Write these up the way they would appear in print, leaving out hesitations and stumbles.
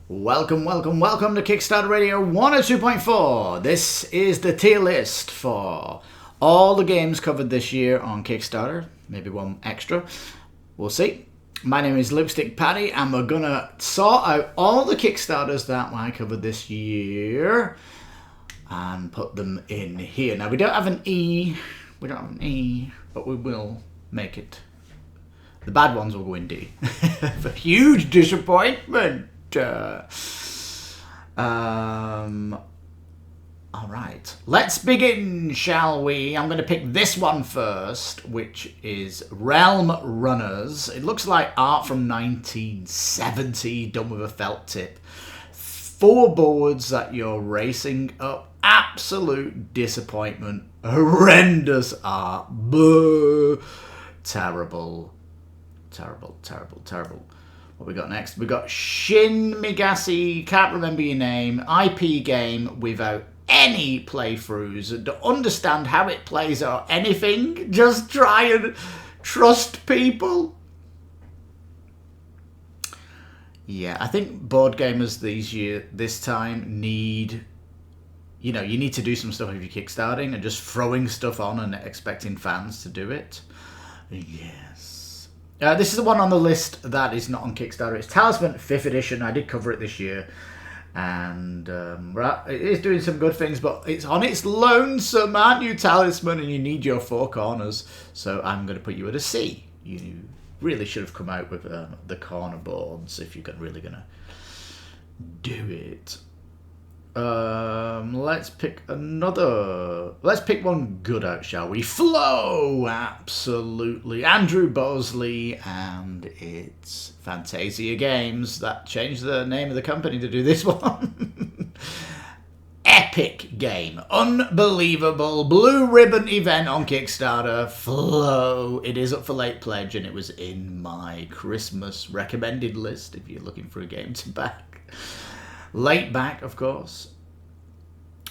Welcome to Kickstarter Radio 102.4. This is the tier list for all the games covered this year on Kickstarter. Maybe one extra. We'll see. My name is Lipstick Paddy, and we're going to sort out all the Kickstarters that I covered this year and put them in here. Now, we don't have an E, but we will make it. The bad ones will go in D. A huge disappointment. Alright, let's begin, shall we? I'm going to pick this one first, which is Realm Runners. It looks like art from 1970, done with a felt tip. 4 boards that you're racing up. Absolute disappointment. Horrendous art. Boo. Terrible. What we got next? We got Shin Megami, can't remember your name, IP game without any playthroughs. Don't understand how it plays or anything. Just try and trust people. Yeah, I think board gamers this time need, you need to do some stuff if you're kickstarting, and just throwing stuff on and expecting fans to do it. Yes. This is the one on the list that is not on Kickstarter. It's Talisman 5th edition. I did cover it this year. And it is doing some good things, but it's on its lonesome, aren't you, Talisman? And you need your 4 corners. So I'm going to put you at a C. You really should have come out with the corner boards if you're really going to do it. Let's pick one good out, shall we? FLOE, absolutely. Andrew Bosley, and it's Fantasia Games that changed the name of the company to do this one. Epic game. Unbelievable. Blue ribbon event on Kickstarter. FLOE. It is up for late pledge, and it was in my Christmas recommended list if you're looking for a game to back. Late back, of course.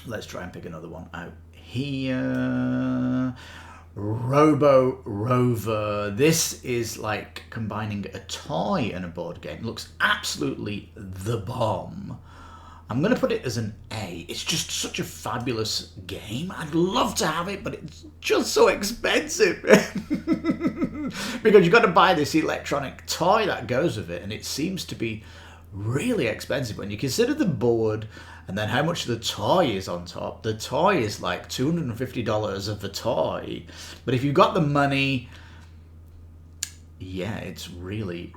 Let's try and pick another one out here. Roborover. This is like combining a toy and a board game. Looks absolutely the bomb. I'm going to put it as an A. It's just such a fabulous game. I'd love to have it, but it's just so expensive. Because you've got to buy this electronic toy that goes with it, and it seems to be really expensive when you consider the board and then how much the toy is on top. The toy is like $250 of the toy, but if you've got the money, yeah, it's really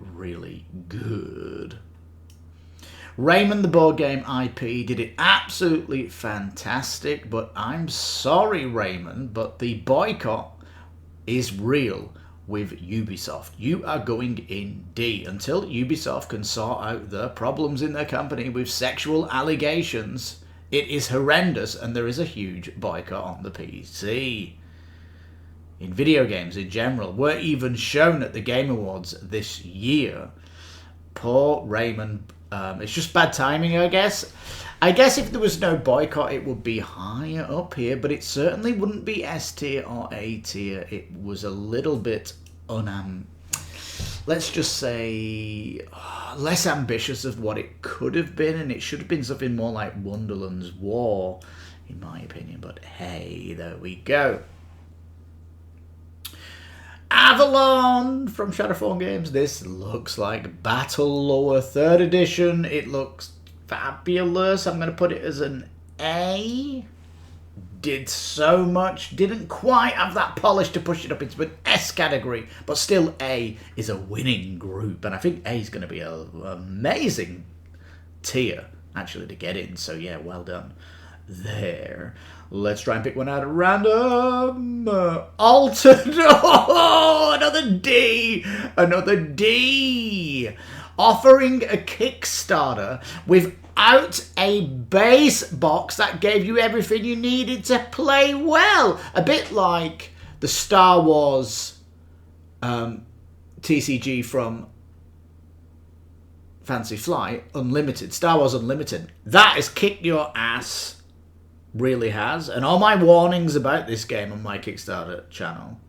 good. Rayman, the board game IP, did it absolutely fantastic, but I'm sorry, Rayman, but the boycott is real. With Ubisoft. You are going in D until Ubisoft can sort out the problems in their company with sexual allegations. It is horrendous, and there is a huge boycott on the PC. In video games in general, were even shown at the Game Awards this year. Poor Rayman. It's just bad timing, I guess. I guess if there was no boycott, it would be higher up here, but it certainly wouldn't be S tier or A tier. It was a little bit let's just say less ambitious of what it could have been, and it should have been something more like Wonderland's War, in my opinion. But hey, there we go. Avalon from Shadowfawn Games. This looks like Battle Lore 3rd edition. It looks fabulous. I'm going to put it as an A. Did so much. Didn't quite have that polish to push it up into an S category, but still A is a winning group, and I think A is going to be an amazing tier actually to get in. So yeah, well done there. Let's try and pick one out at random. Altered. Oh, another D. Offering a Kickstarter without a base box that gave you everything you needed to play well. A bit like the Star Wars TCG from Fantasy Flight Unlimited. Star Wars Unlimited. That has kicked your ass. Really has. And all my warnings about this game on my Kickstarter channel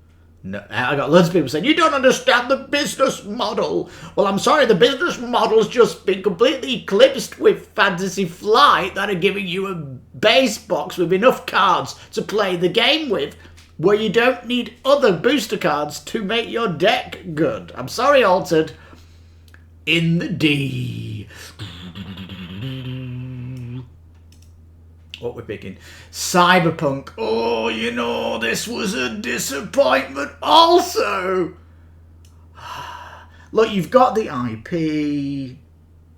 No, I got loads of people saying, you don't understand the business model. Well, I'm sorry, the business model's just been completely eclipsed with Fantasy Flight that are giving you a base box with enough cards to play the game with, where you don't need other booster cards to make your deck good. I'm sorry, Altered. In the D. What we're picking? Cyberpunk. Oh, you know, this was a disappointment also. Look, you've got the IP.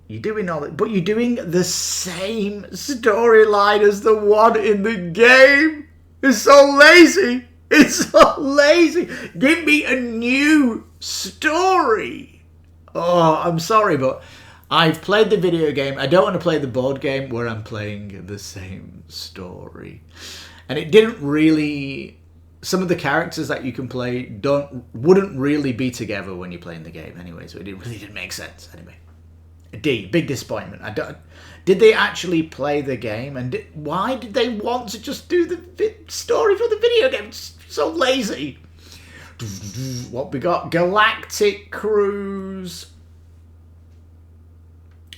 You're doing all that, but you're doing the same storyline as the one in the game. It's so lazy. It's so lazy. Give me a new story. Oh, I'm sorry, but I've played the video game. I don't want to play the board game where I'm playing the same story. And it didn't really... Some of the characters that you can play wouldn't really be together when you're playing the game anyway, so it really didn't make sense anyway. D, big disappointment. Did they actually play the game? And why did they want to just do the story for the video game? It's so lazy. What we got? Galactic Cruise.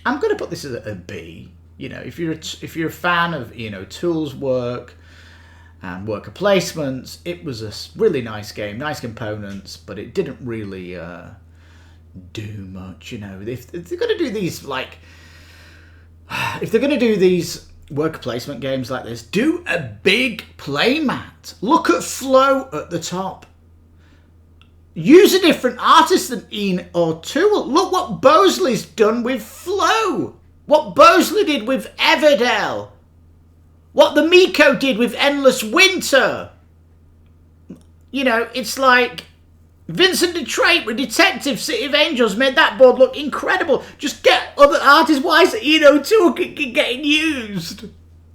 I'm going to put this as a B. You know, if you're a fan of, you know, tools work and worker placements, it was a really nice game, nice components, but it didn't really do much. You know, if they're going to do these if they're going to do these worker placement games like this, do a big playmat. Look at FLOE at the top. Use a different artist than Ian O'Toole. Look what Bosley's done with FLOE. What Bosley did with Everdell. What the Miko did with Endless Winter. You know, it's like Vincent DeTrate with Detective City of Angels made that board look incredible. Just get other artists. Why is it Ian O'Toole getting used?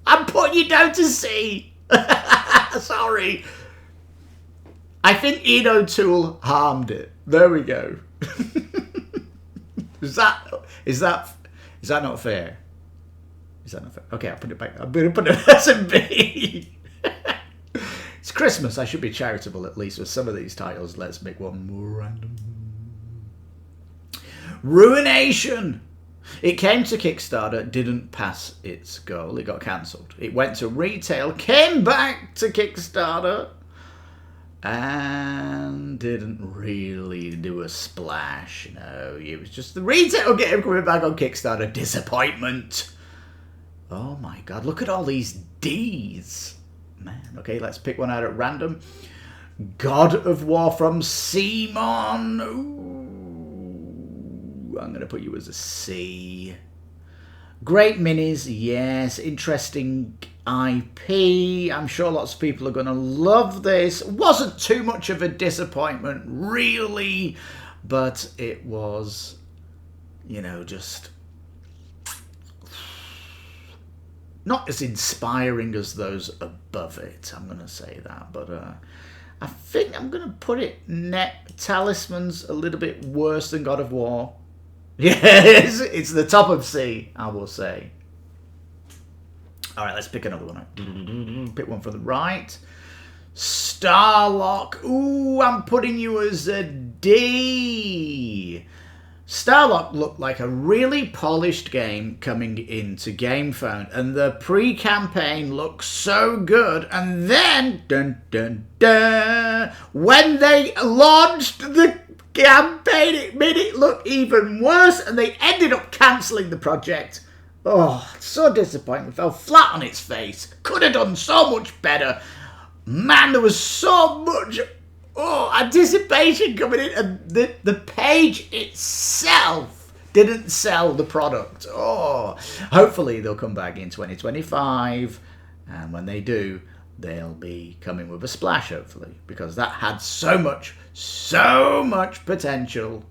I'm putting you down to C. Sorry. I think Ian O'Toole harmed it. There we go. Is that not fair? Is that not fair? Okay, I'll put it back. I'm going to put it as a B. It's Christmas. I should be charitable at least with some of these titles. Let's make one more random. Ruination. It came to Kickstarter, didn't pass its goal. It got cancelled. It went to retail, came back to Kickstarter, and didn't really do a splash. No, it was just the retail game coming back on Kickstarter. Disappointment. Oh my god, look at all these D's. Man, okay, let's pick one out at random. God of War from Simon. Ooh, I'm going to put you as a C. Great minis, yes. Interesting IP. I'm sure lots of people are going to love this. Wasn't too much of a disappointment, really, but it was, you know, just not as inspiring as those above it. I'm going to say that, but I think I'm going to put it Talisman's a little bit worse than God of War. Yes, it's the top of C, I will say. All right, let's pick another one. Pick one from the right. Starlock. Ooh, I'm putting you as a D. Starlock looked like a really polished game coming into Gamefound, and the pre-campaign looked so good, and then, dun dun dun, when they launched the campaign, it made it look even worse, and they ended up cancelling the project. Oh, so disappointing. Fell flat on its face. Could have done so much better. Man, there was so much anticipation coming in, and the page itself didn't sell the product. Oh, hopefully they'll come back in 2025, and when they do, they'll be coming with a splash, hopefully, because that had so much potential.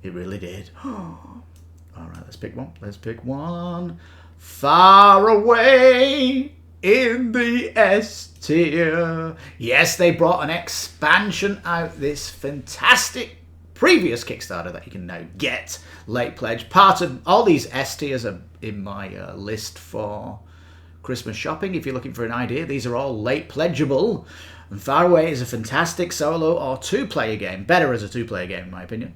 It really did. All right, let's pick one. Let's pick one. Far Away in the S tier. Yes, they brought an expansion out, this fantastic previous Kickstarter that you can now get late pledge. Part of all these S tiers are in my list for Christmas shopping if you're looking for an idea. These are all late pledgeable. And Faraway is a fantastic solo or two-player game. Better as a two-player game, in my opinion.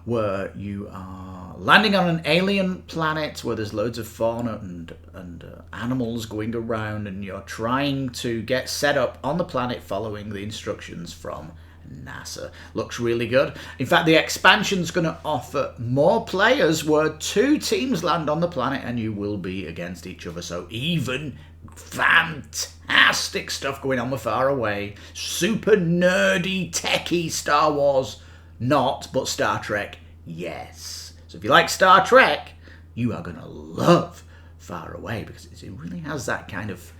Where you are landing on an alien planet where there's loads of fauna and animals going around, and you're trying to get set up on the planet following the instructions from NASA. Looks really good. In fact, the expansion's going to offer more players where 2 teams land on the planet and you will be against each other. So even fantastic stuff going on with Faraway. Super nerdy, techie Star Wars. Not, but Star Trek, yes. So if you like Star Trek, you are going to love Faraway because it really has that kind of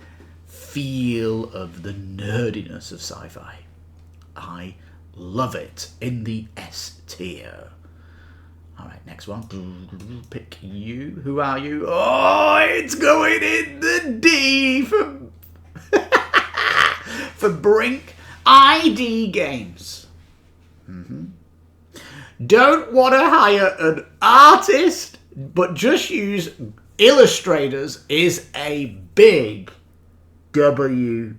feel of the nerdiness of sci-fi. I love it in the S tier. All right, next one. Pick you. Who are you? Oh, it's going in the D for Brink. I.D.E. Games. Don't want to hire an artist, but just use illustrators is a big WTF.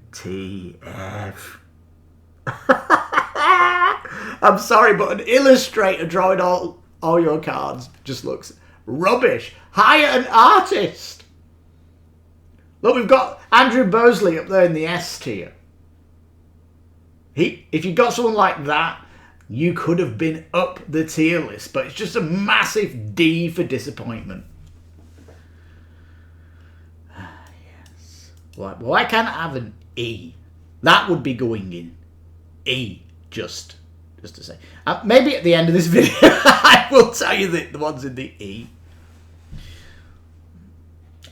I'm sorry, but an illustrator drawing all your cards just looks rubbish. Hire an artist. Look, we've got Andrew Bosley up there in the S tier. If you got someone like that, you could have been up the tier list, but it's just a massive D for disappointment. Yes. Why can't I have an E? That would be going in E, just to say. Maybe at the end of this video, I will tell you the ones in the E.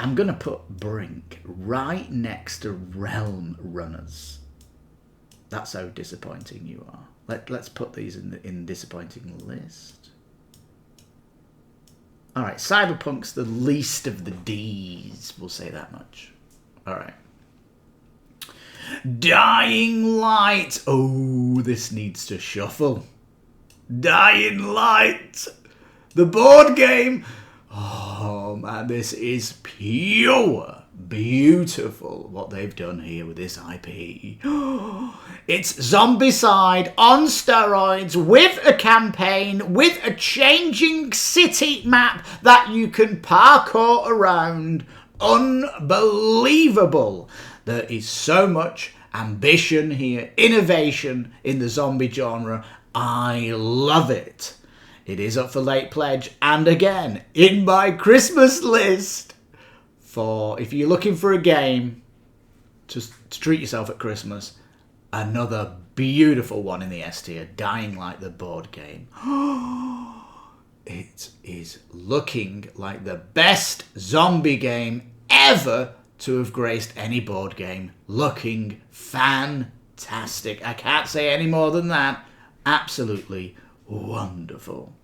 I'm going to put Brink right next to Realm Runners. That's how disappointing you are. Let's put these in the disappointing list. All right, Cyberpunk's the least of the D's. We'll say that much. All right. Dying Light. Oh, this needs to shuffle. Dying Light. The board game. Oh, man, this is pure beautiful what they've done here with this IP. It's Zombicide on steroids with a campaign, with a changing city map that you can parkour around. Unbelievable. There is so much ambition here, innovation in the zombie genre. I love it. It is up for late pledge, and again, in my Christmas list. For if you're looking for a game to treat yourself at Christmas, another beautiful one in the S tier, Dying Light the board game. It is looking like the best zombie game ever to have graced any board game. Looking fantastic. I can't say any more than that. Absolutely wonderful.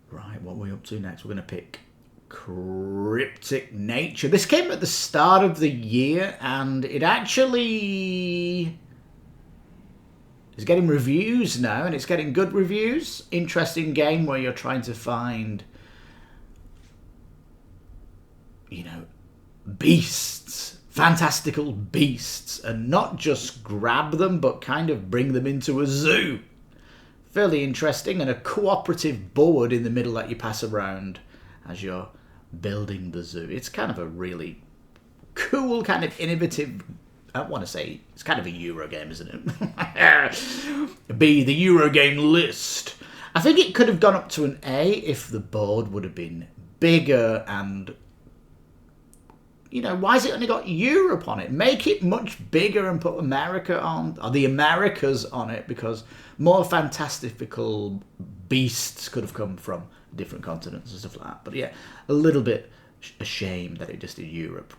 Right, what are we up to next? We're going to pick Cryptic Nature. This came at the start of the year, and it actually is getting reviews now, and it's getting good reviews. Interesting game where you're trying to find, beasts, fantastical beasts, and not just grab them, but kind of bring them into a zoo. Fairly interesting, and a cooperative board in the middle that you pass around as you're building the zoo. It's kind of a really cool, kind of innovative, I want to say, it's kind of a Euro game, isn't it? B, the Euro game list. I think it could have gone up to an A if the board would have been bigger and, why has it only got Europe on it? Make it much bigger and put America on, or the Americas on it, because more fantastical beasts could have come from different continents and stuff like that. But yeah, a little bit a shame that it just did Europe.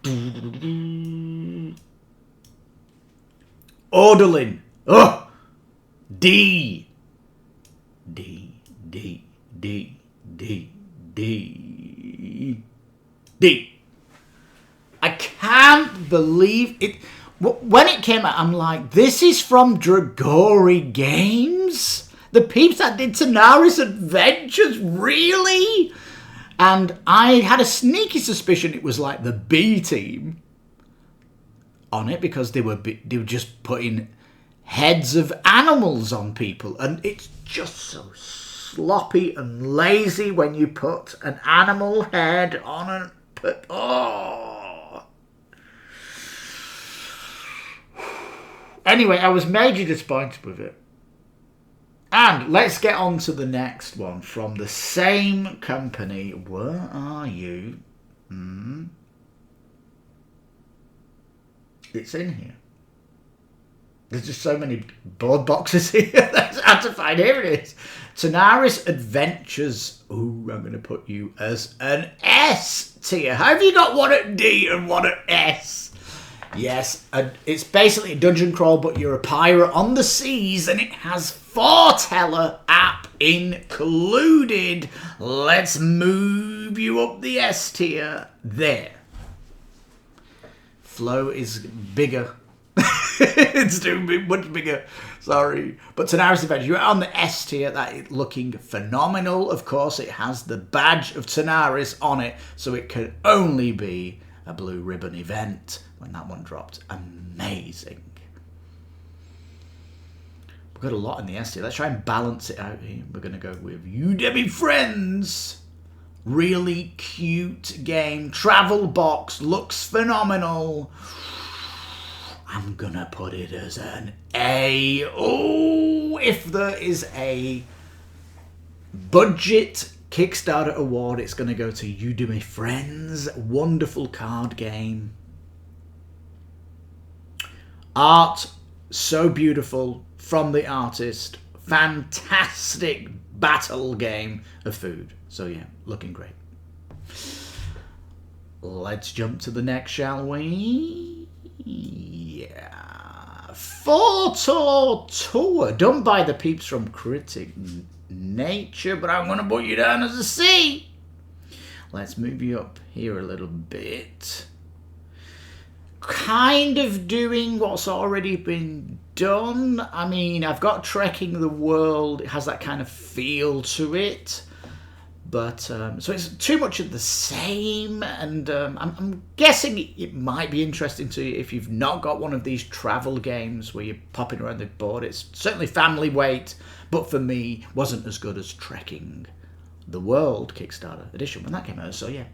Odalin. Oh! D. D. D. D. D. D. D. I can't believe it. When it came out, I'm like, this is from Dragori Games? The peeps that did Tanaras Adventures? Really? And I had a sneaky suspicion it was like the B team on it, because they were just putting heads of animals on people, and it's just so sloppy and lazy when you put an animal head on a... Oh. Anyway, I was majorly disappointed with it. And let's get on to the next one from the same company. Where are you? It's in here. There's just so many board boxes here. That's hard to find. Here it is. Tanaras Adventures. Ooh, I'm going to put you as an S tier. How have you got one at D and one at S? Yes, it's basically a dungeon crawl, but you're a pirate on the seas, and it has Foreteller app included. Let's move you up the S tier. There. FLOE is bigger. It's too much bigger. Sorry. But Tanaras Adventures, you're on the S tier. That is looking phenomenal. Of course, it has the badge of Tanaras on it, so it can only be a blue ribbon event when that one dropped. Amazing. We've got a lot in the S tier. Let's try and balance it out here. We're going to go with Umami Friends. Really cute game. Travel box. Looks phenomenal. I'm going to put it as an A. Oh, if there is a budget Kickstarter award, it's going to go to Umami Friends. Wonderful card game. Art, so beautiful from the artist. Fantastic battle game of food. So yeah, looking great. Let's jump to the next, shall we? Yeah. 4-Tour Tour, done by the peeps from Cryptic Nature, but I'm going to put you down as a C. Let's move you up here a little bit. Kind of doing what's already been done. I mean, I've got Trekking the World. It has that kind of feel to it. But, so it's too much of the same. And I'm guessing it might be interesting to you if you've not got one of these travel games where you're popping around the board. It's certainly family weight, but for me, wasn't as good as Trekking the World Kickstarter edition when that came out. So yeah,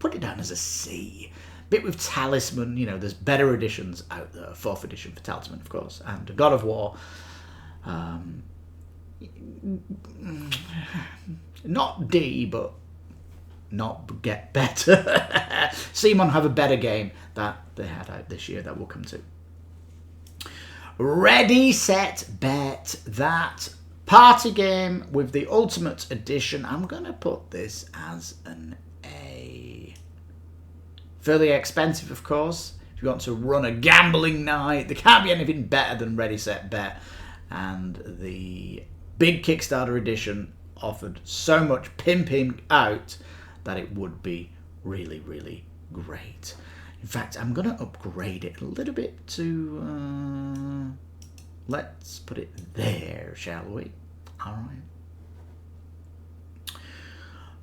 put it down as a C. Bit with Talisman, you know, there's better editions out there. 4th edition for Talisman, of course, and God of War. Not D, but not get better. Simon have a better game that they had out this year that we'll come to. Ready, Set, Bet. That party game with the Ultimate Edition. I'm going to put this as an A. Fairly expensive, of course. If you want to run a gambling night, there can't be anything better than Ready, Set, Bet. And the big Kickstarter edition offered so much pimping out that it would be really, really great. In fact, I'm going to upgrade it a little bit to... let's put it there, shall we? All right.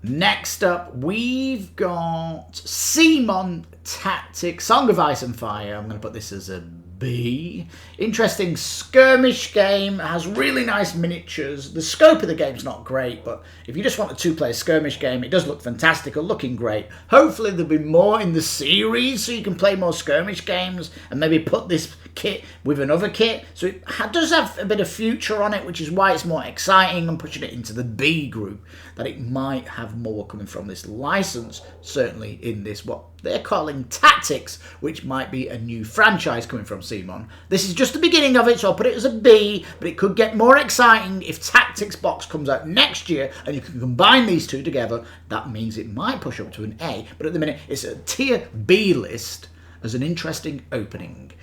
Next up, we've got Simon Tactics, Song of Ice and Fire. I'm going to put this as a B. Interesting skirmish game. It has really nice miniatures. The scope of the game's not great, but if you just want a 2-player skirmish game, it does look fantastical, looking great. Hopefully there'll be more in the series so you can play more skirmish games and maybe put this kit with another kit. So it does have a bit of future on it, which is why it's more exciting and pushing it into the B group, that it might have more coming from this license, certainly in this, what they're calling Tactics, which might be a new franchise coming from Simon. This is just the beginning of it, so I'll put it as a B, but it could get more exciting if Tactics box comes out next year and you can combine these two together. That means it might push up to an A, but at the minute it's a tier B list as an interesting opening.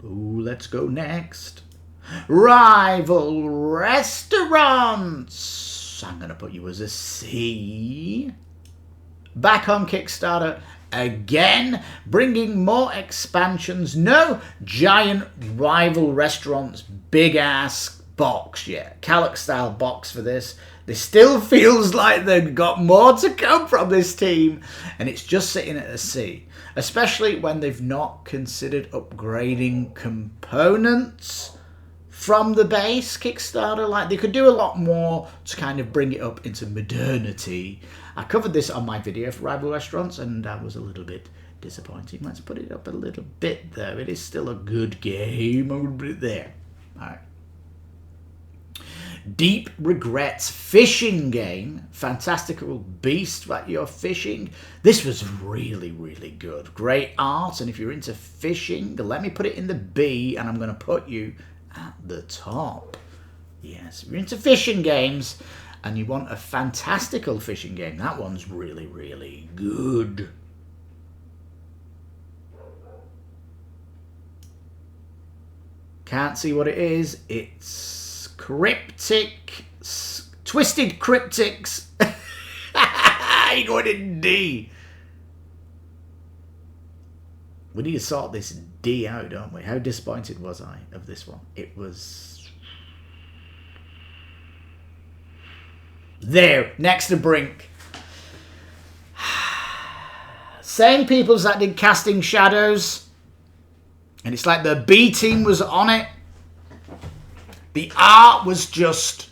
Ooh, let's go next. Rival Restaurants. I'm going to put you as a C. Back on Kickstarter again, bringing more expansions. No giant Rival Restaurants big ass box yet. Calic style box for this. This still feels like they've got more to come from this team, and it's just sitting at a C. Especially when they've not considered upgrading components from the base Kickstarter. Like, they could do a lot more to kind of bring it up into modernity. I covered this on my video for Rival Restaurants, and that was a little bit disappointing. Let's put it up a little bit though. It is still a good game. I'm going to put it there. All right. Deep Regrets fishing game. Fantastical beast that you're fishing. This was really, really good. Great art, and if you're into fishing, let me put it in the B, and I'm going to put you at the top. Yes, if you're into fishing games and you want a fantastical fishing game, that one's really, really good. Can't see what it is. It's Twisted Cryptics. You're going in D. We need to sort this D out, don't we? How disappointed was I of this one? It was... There, next to Brink. Same people that did Casting Shadows. And it's like the B team was on it. The art was just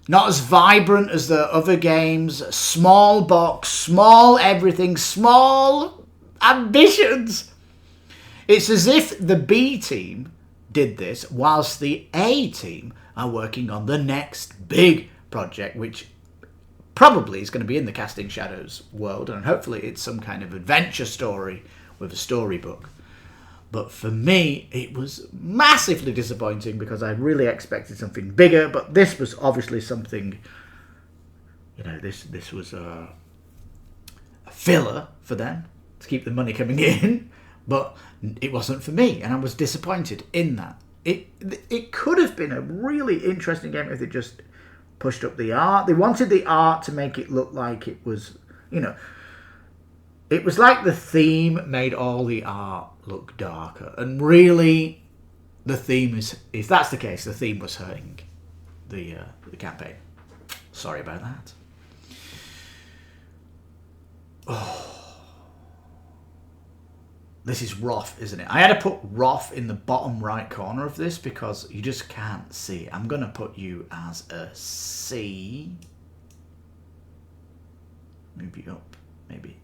not as vibrant as the other games. Small box, small everything, small ambitions. It's as if the B team did this whilst the A team are working on the next big project, which probably is going to be in the Casting Shadows world, and hopefully it's some kind of adventure story with a storybook. But for me, it was massively disappointing because I really expected something bigger. But this was obviously something, you know, this was a filler for them to keep the money coming in. But it wasn't for me, and I was disappointed in that. It could have been a really interesting game if they just pushed up the art. They wanted the art to make it look like it was, you know, it was like the theme made all the art look darker. And really, the theme is, if that's the case, the theme was hurting the campaign. Sorry about that. Oh. This is Wroth, isn't it? I had to put Wroth in the bottom right corner of this because you just can't see it. I'm going to put you as a C. Move you up, maybe.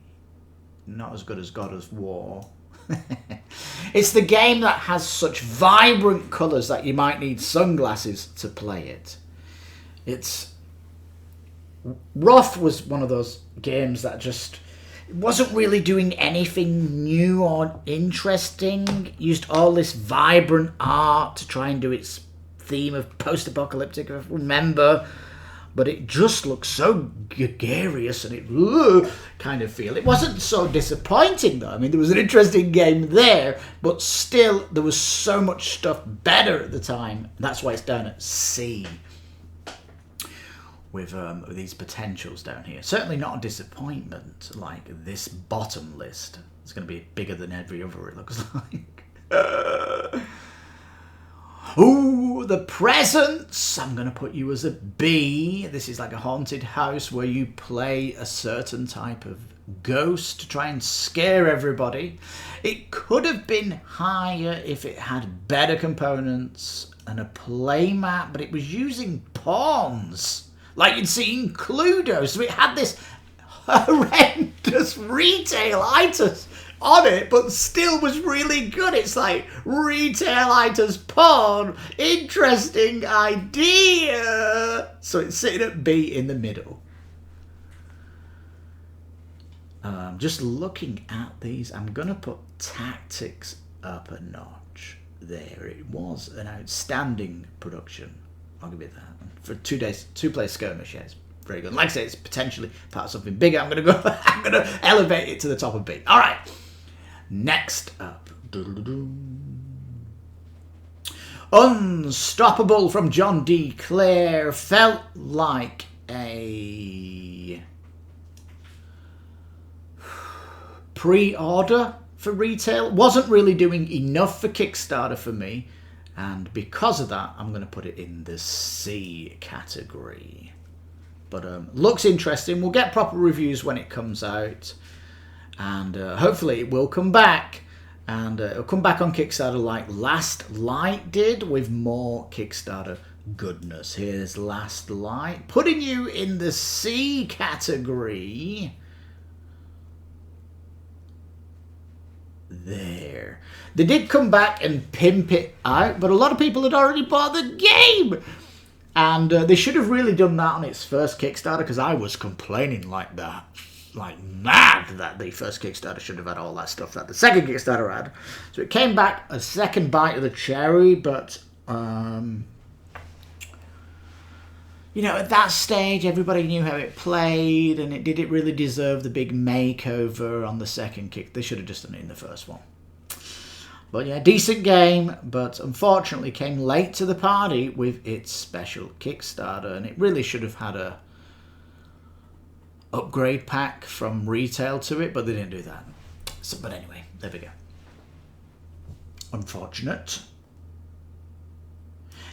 Not as good as God of War. It's the game that has such vibrant colours that you might need sunglasses to play it. Wroth was one of those games that just wasn't really doing anything new or interesting. Used all this vibrant art to try and do its theme of post-apocalyptic, if I remember. But it just looked so gregarious and it kind of feel. It wasn't so disappointing though. I mean, there was an interesting game there, but still there was so much stuff better at the time. That's why it's down at C. With these potentials down here. Certainly not a disappointment like this bottom list. It's going to be bigger than every other, it looks like. Ooh, The Presence. I'm going to put you as a B. This is like a haunted house where you play a certain type of ghost to try and scare everybody. It could have been higher if it had better components and a play map, but it was using pawns. Like you'd see in Cluedo. So it had this horrendous retail items on it, but still was really good. It's like retail items, pawn, interesting idea. So it's sitting at B in the middle. Just looking at these, I'm going to put Tactics up a notch there. It was an outstanding production. I'll give it that. For 2 days, 2-player skirmish, yeah, it's very good. Like I say, it's potentially part of something bigger. I'm gonna elevate it to the top of B. All right. Next up, Unstoppable from John D. Clare felt like a pre-order for retail. Wasn't really doing enough for Kickstarter for me. And because of that, I'm going to put it in the C category. But looks interesting. We'll get proper reviews when it comes out. And hopefully it will come back. And it'll come back on Kickstarter like Last Light did, with more Kickstarter goodness. Here's Last Light, putting you in the C category. There. They did come back and pimp it out, but a lot of people had already bought the game. And they should have really done that on its first Kickstarter, because I was complaining like that. Like mad that the first Kickstarter should have had all that stuff that the second Kickstarter had. So it came back a second bite of the cherry, but you know, at that stage everybody knew how it played, and did it really deserve the big makeover on the second kick? They should have just done it in the first one. But yeah, decent game, but unfortunately came late to the party with its special Kickstarter, and it really should have had a upgrade pack from retail to it, but they didn't do that. So, but anyway, there we go. Unfortunate.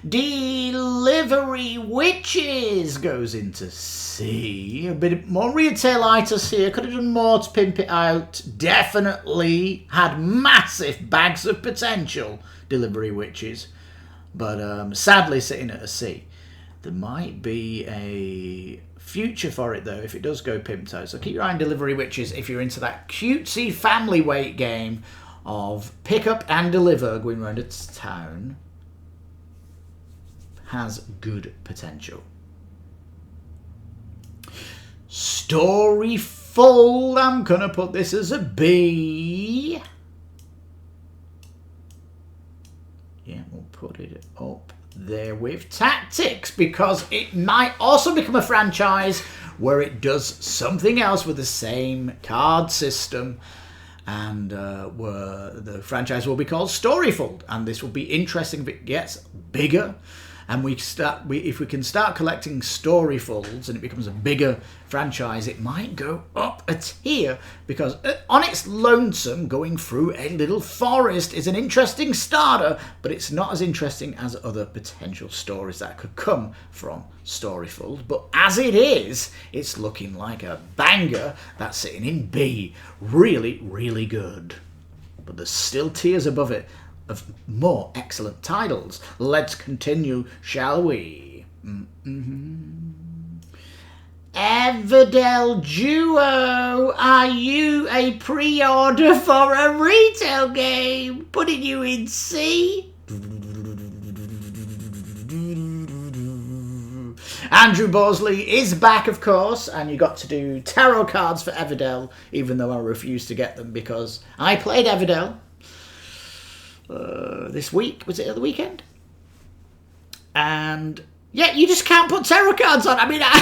Delivery Witches goes into C. A bit more retail-itis here. Could have done more to pimp it out. Definitely had massive bags of potential, Delivery Witches. But sadly sitting at a C. There might be a future for it though if it does go pimped out. So keep your eye on Delivery Witches if you're into that cutesy family weight game of pick up and deliver going around its town. Has good potential. Storyfold, I'm gonna put this as a B. Yeah, we'll put it up there with Tactics, because it might also become a franchise where it does something else with the same card system, and where the franchise will be called Storyfold, and this will be interesting if it gets bigger. And if we can start collecting Storyfolds and it becomes a bigger franchise, it might go up a tier, because on its lonesome, going through a little forest is an interesting starter, but it's not as interesting as other potential stories that could come from Storyfold. But as it is, it's looking like a banger that's sitting in B. Really, really good. But there's still tiers above it of more excellent titles. Let's continue, shall we? Everdell Duo, are you a pre-order for a retail game? Putting you in C? Andrew Bosley is back, of course, and you got to do tarot cards for Everdell, even though I refused to get them because I played Everdell this week. Was it at the weekend? And yeah, you just can't put tarot cards on. I mean, I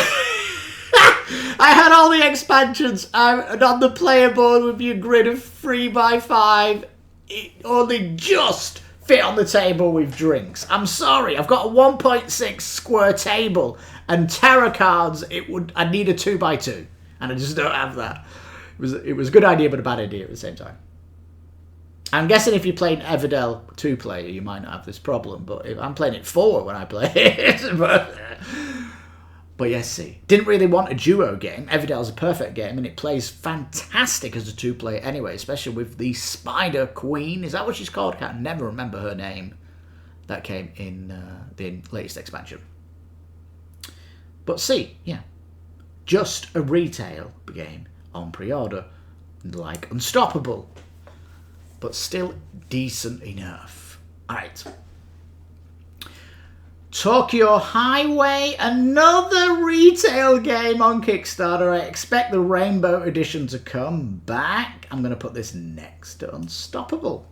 had all the expansions and on the player board with your grid of 3x5. It only just fit on the table with drinks. I'm sorry, I've got a 1.6 square table and tarot cards. I'd need a 2x2, and I just don't have that. It was a good idea, but a bad idea at the same time. I'm guessing if you're playing Everdell 2-player, you might not have this problem, but I'm playing it 4 when I play it. But yes, see, didn't really want a duo game. Everdell's a perfect game, and it plays fantastic as a 2-player anyway, especially with the Spider Queen. Is that what she's called? I can never remember her name. That came in the latest expansion. But see, yeah, just a retail game on pre-order, like Unstoppable. But still decent enough. Alright. Tokyo Highway, another retail game on Kickstarter. I expect the Rainbow Edition to come back. I'm going to put this next to Unstoppable.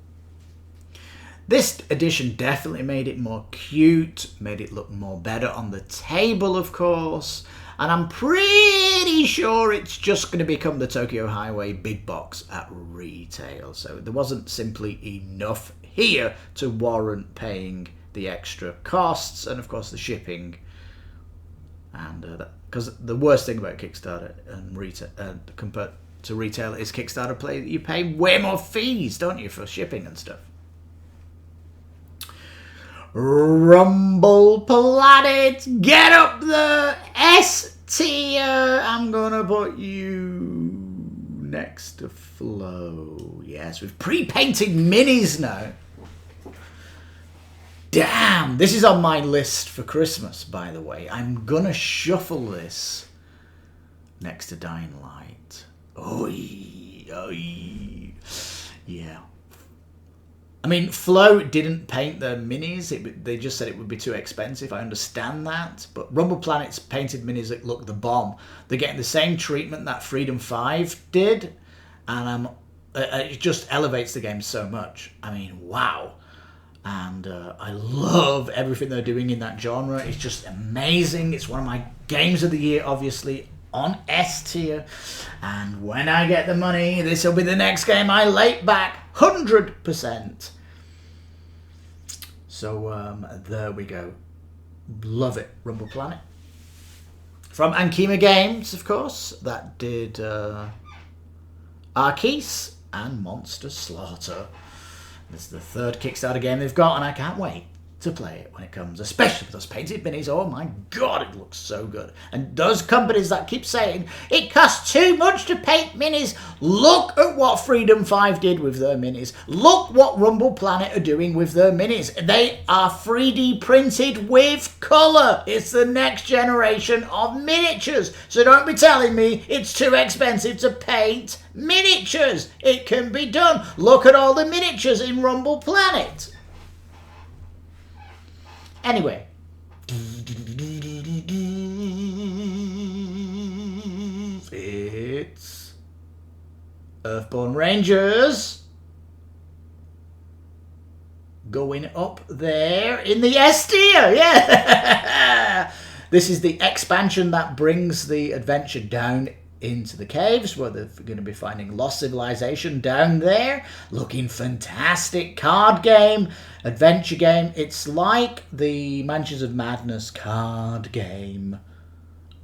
This edition definitely made it more cute, made it look more better on the table, of course. And I'm pretty sure it's just going to become the Tokyo Highway big box at retail. So there wasn't simply enough here to warrant paying the extra costs and, of course, the shipping. And because the worst thing about Kickstarter and retail compared to retail is Kickstarter play. You pay way more fees, don't you, for shipping and stuff. Rumble Planet, get up the S tier, I'm gonna put you next to FLOE. Yes, with pre-painted minis now. Damn, this is on my list for Christmas, by the way. I'm gonna shuffle this next to Dying Light. Oy, oy. Yeah. I mean, FLOE didn't paint their minis. They just said it would be too expensive. I understand that. But Rumble Planet's painted minis that look the bomb. They're getting the same treatment that Freedom 5 did. And it just elevates the game so much. I mean, wow. And I love everything they're doing in that genre. It's just amazing. It's one of my games of the year, obviously, on S tier. And when I get the money, this will be the next game I late back 100%. So there we go. Love it. Rumble Planet. From Ankima Games, of course. That did Arceus and Monster Slaughter. This is the third Kickstarter game they've got, and I can't wait to play it when it comes, especially with those painted minis. Oh my god, it looks so good. And those companies that keep saying it costs too much to paint minis, look at what Freedom 5 did with their minis. Look what Rumble Planet are doing with their minis. They are 3D printed with colour. It's the next generation of miniatures. So don't be telling me it's too expensive to paint miniatures. It can be done. Look at all the miniatures in Rumble Planet. Anyway, it's Earthborne Rangers going up there in the S tier. Yeah, this is the expansion that brings the adventure down into the caves where they're going to be finding lost civilization down there. Looking fantastic. Card game, adventure game. It's like the Mansions of Madness card game,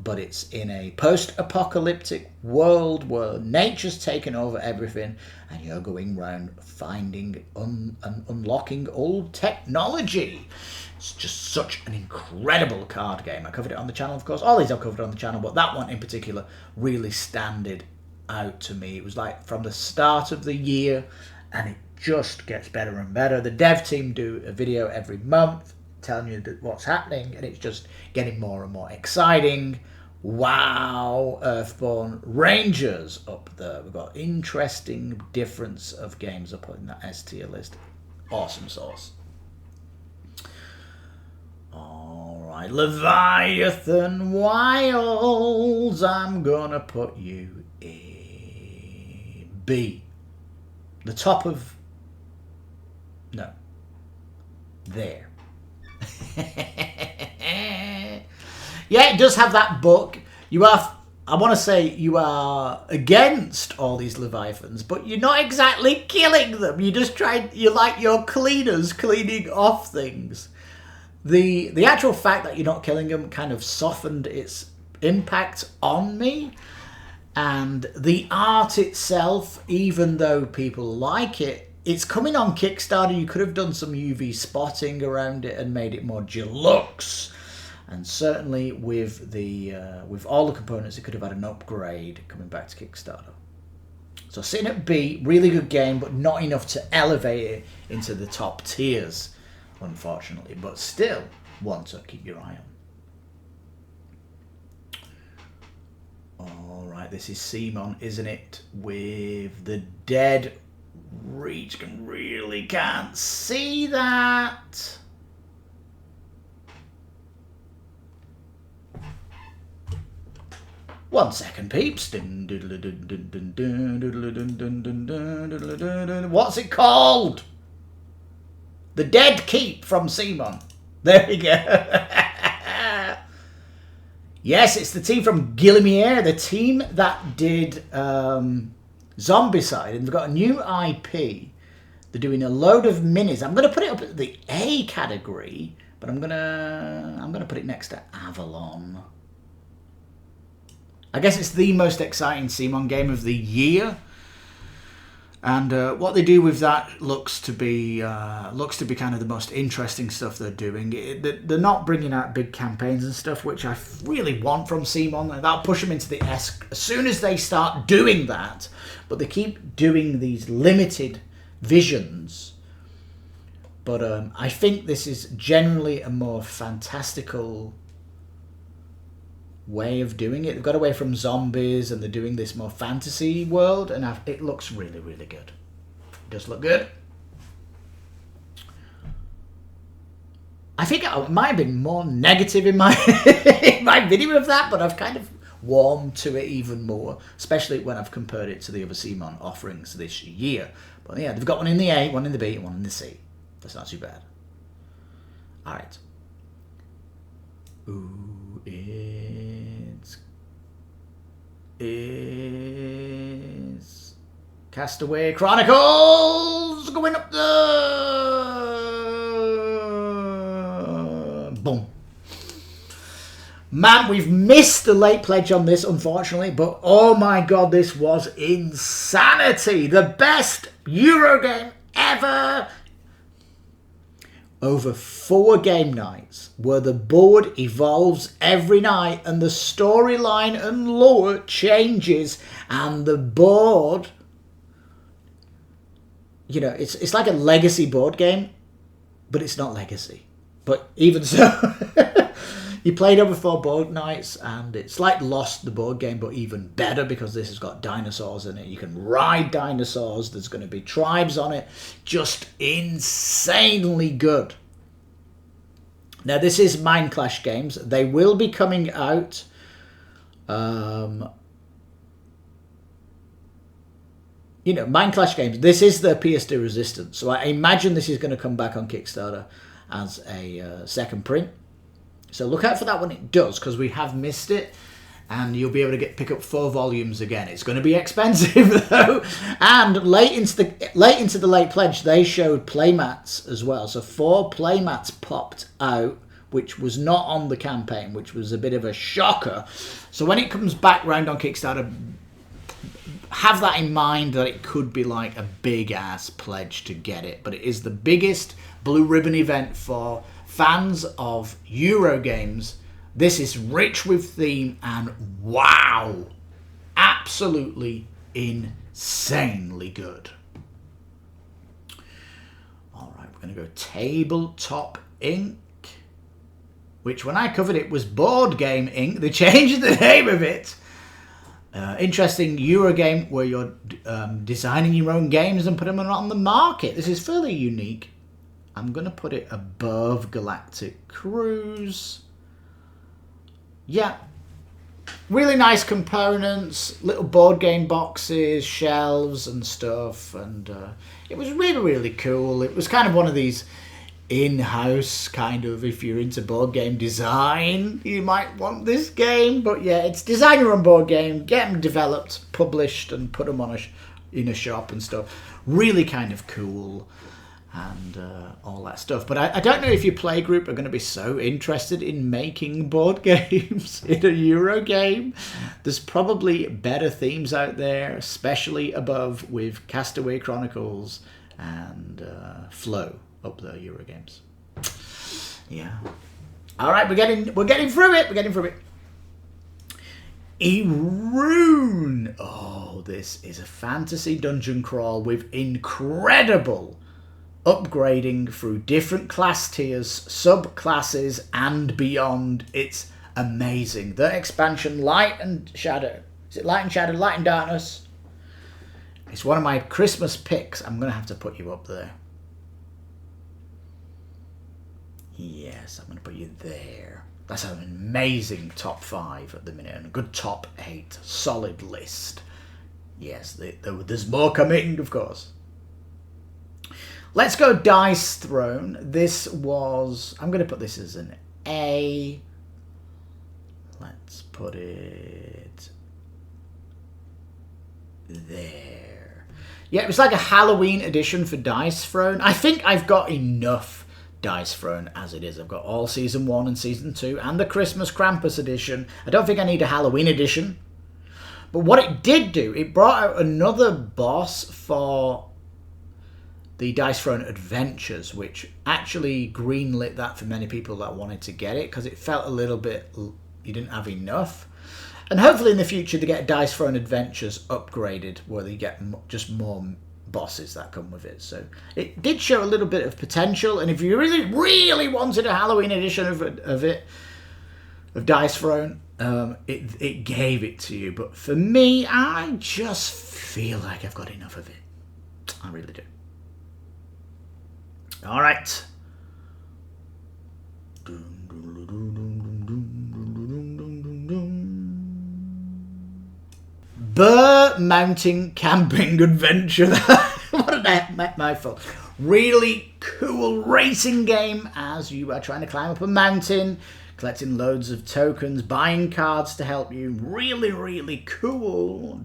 but it's in a post-apocalyptic world where nature's taken over everything and you're going around finding and unlocking old technology. It's just such an incredible card game. I covered it on the channel, of course. All these I've covered on the channel, but that one in particular really standed out to me. It was like from the start of the year, and it just gets better and better. The dev team do a video every month telling you what's happening, and it's just getting more and more exciting. Wow, Earthborne Rangers up there. We've got interesting difference of games up in that S tier list. Awesome sauce. Alright, Leviathan Wilds, I'm gonna put you in B. The top of... No. There. Yeah, it does have that book. You are... I want to say you are against all these Leviathans, but you're not exactly killing them. You just try... You're like your cleaners cleaning off things. The actual fact that you're not killing them kind of softened its impact on me. And the art itself, even though people like it, it's coming on Kickstarter. You could have done some UV spotting around it and made it more deluxe. And certainly with all the components, it could have had an upgrade coming back to Kickstarter. So sitting at B, really good game, but not enough to elevate it into the top tiers, unfortunately, but still one to keep your eye on. Alright, this is Simon, isn't it? With the dead reach. Really can't see that. One second, peeps. What's it called? The Dead Keep from Simon. There we go. Yes, it's the team from Guillemierre, the team that did Zombicide, and they've got a new IP. They're doing a load of minis. I'm going to put it up at the A category, but I'm gonna put it next to Avalon. I guess it's the most exciting Simon game of the year. And what they do with that looks to be kind of the most interesting stuff they're doing. They're not bringing out big campaigns and stuff, which I really want from Simon. That'll push them into the S as soon as they start doing that. But they keep doing these limited visions. But I think this is generally a more fantastical way of doing it. They've got away from zombies and they're doing this more fantasy world, and it looks really, really good. It does look good. I think I might have been more negative in my in my video of that, but I've kind of warmed to it even more, especially when I've compared it to the other CMON offerings this year. But yeah, they've got one in the A, one in the B, and one in the C. That's not too bad. All right. Ooh, it's Castaway Chronicles going up the boom. Man, we've missed the late pledge on this, unfortunately, but oh my god, this was insanity. The best Eurogame ever. Over 4 game nights where the board evolves every night and the storyline and lore changes, and the board, you know, it's like a legacy board game, but it's not legacy. But even so, you played over 4 board nights, and it's like Lost, the board game, but even better because this has got dinosaurs in it. You can ride dinosaurs. There's going to be tribes on it. Just insanely good. Now, this is Mind Clash games. They will be coming out. Mind Clash games. This is the pièce de resistance. So I imagine this is going to come back on Kickstarter as a second print. So look out for that when it does, because we have missed it. And you'll be able to pick up 4 volumes again. It's going to be expensive though. And late into the late pledge, they showed playmats as well. So 4 playmats popped out, which was not on the campaign, which was a bit of a shocker. So when it comes back round on Kickstarter, have that in mind that it could be like a big ass pledge to get it. But it is the biggest Blue Ribbon event for fans of Euro games. This is rich with theme and wow, absolutely insanely good. All right, we're going to go Tabletop Inc, which when I covered it was Board Game Inc. They changed the name of it. Interesting Euro game where you're designing your own games and putting them on the market. This is fairly unique. I'm going to put it above Galactic Cruise. Yeah, really nice components, little board game boxes, shelves and stuff, and it was really, really cool. It was kind of one of these in-house kind of, if you're into board game design, you might want this game, but yeah, it's design your own board game, get them developed, published, and put them on in a shop and stuff. Really kind of cool. And all that stuff. But I don't know if your playgroup are going to be so interested in making board games in a Euro game. There's probably better themes out there, especially above with Castaway Chronicles and FLOE up the Euro games. Yeah. All right, we're getting through it. We're getting through it. Erune. Oh, this is a fantasy dungeon crawl with incredible upgrading through different class tiers, subclasses, and beyond. It's amazing. The expansion, Light and Shadow. Is it Light and Shadow? Light and Darkness? It's one of my Christmas picks. I'm going to have to put you up there. Yes, I'm going to put you there. That's an amazing top 5 at the minute, and a good top 8. Solid list. Yes, there's more coming, of course. Let's go Dice Throne. This was... I'm going to put this as an A. Let's put it there. Yeah, it was like a Halloween edition for Dice Throne. I think I've got enough Dice Throne as it is. I've got all Season 1 and Season 2 and the Christmas Krampus edition. I don't think I need a Halloween edition. But what it did do, it brought out another boss for the Dice Throne Adventures, which actually greenlit that for many people that wanted to get it, because it felt a little bit, you didn't have enough. And hopefully in the future they get Dice Throne Adventures upgraded, where they get just more bosses that come with it. So it did show a little bit of potential, and if you really, really wanted a Halloween edition of Dice Throne, it gave it to you. But for me, I just feel like I've got enough of it. I really do. All right. Burr Mountain Camping Adventure. What an mouthful. Really cool racing game as you are trying to climb up a mountain, collecting loads of tokens, buying cards to help you. Really, really cool.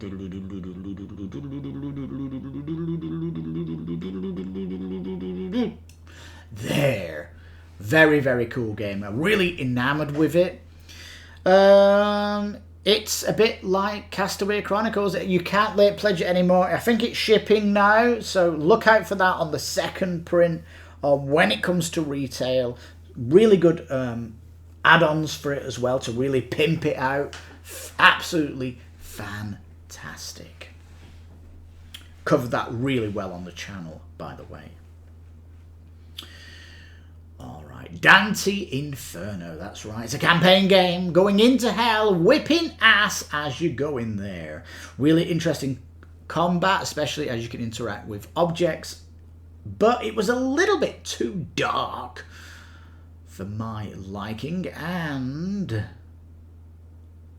There. Very, very cool game. I'm really enamored with it. It's a bit like Castaway Chronicles. You can't late pledge it anymore. I think it's shipping now, so look out for that on the second print or when it comes to retail. Really good add-ons for it as well to really pimp it out. Absolutely fantastic. Covered that really well on the channel, by the way. Alright, Dante Inferno, that's right. It's a campaign game, going into hell, whipping ass as you go in there. Really interesting combat, especially as you can interact with objects. But it was a little bit too dark for my liking,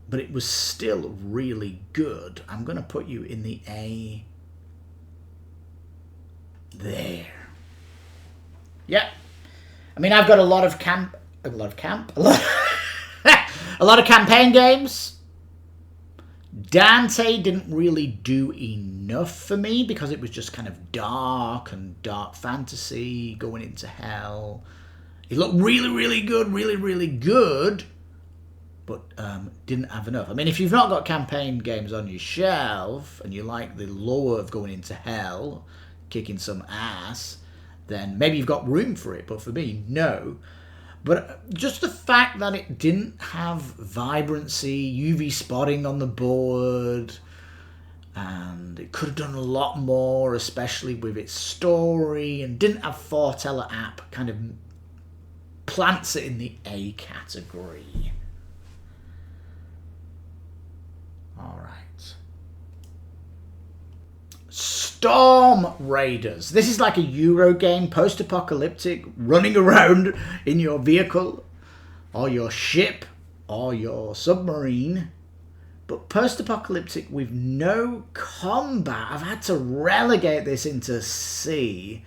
but it was still really good. I'm going to put you in the A. There. Yeah. I mean, I've got a lot of campaign games. Dante didn't really do enough for me because it was just kind of dark and dark fantasy going into hell. It looked really, really good, really, really good, but didn't have enough. I mean, if you've not got campaign games on your shelf and you like the lore of going into hell, kicking some ass, then maybe you've got room for it, but for me, no. But just the fact that it didn't have vibrancy, UV spotting on the board, and it could have done a lot more, especially with its story, and didn't have Foreteller app, kind of plants it in the A category. All right. Storm Raiders. This is like a Euro game, post-apocalyptic, running around in your vehicle or your ship or your submarine, but post-apocalyptic with no combat. I've had to relegate this into C.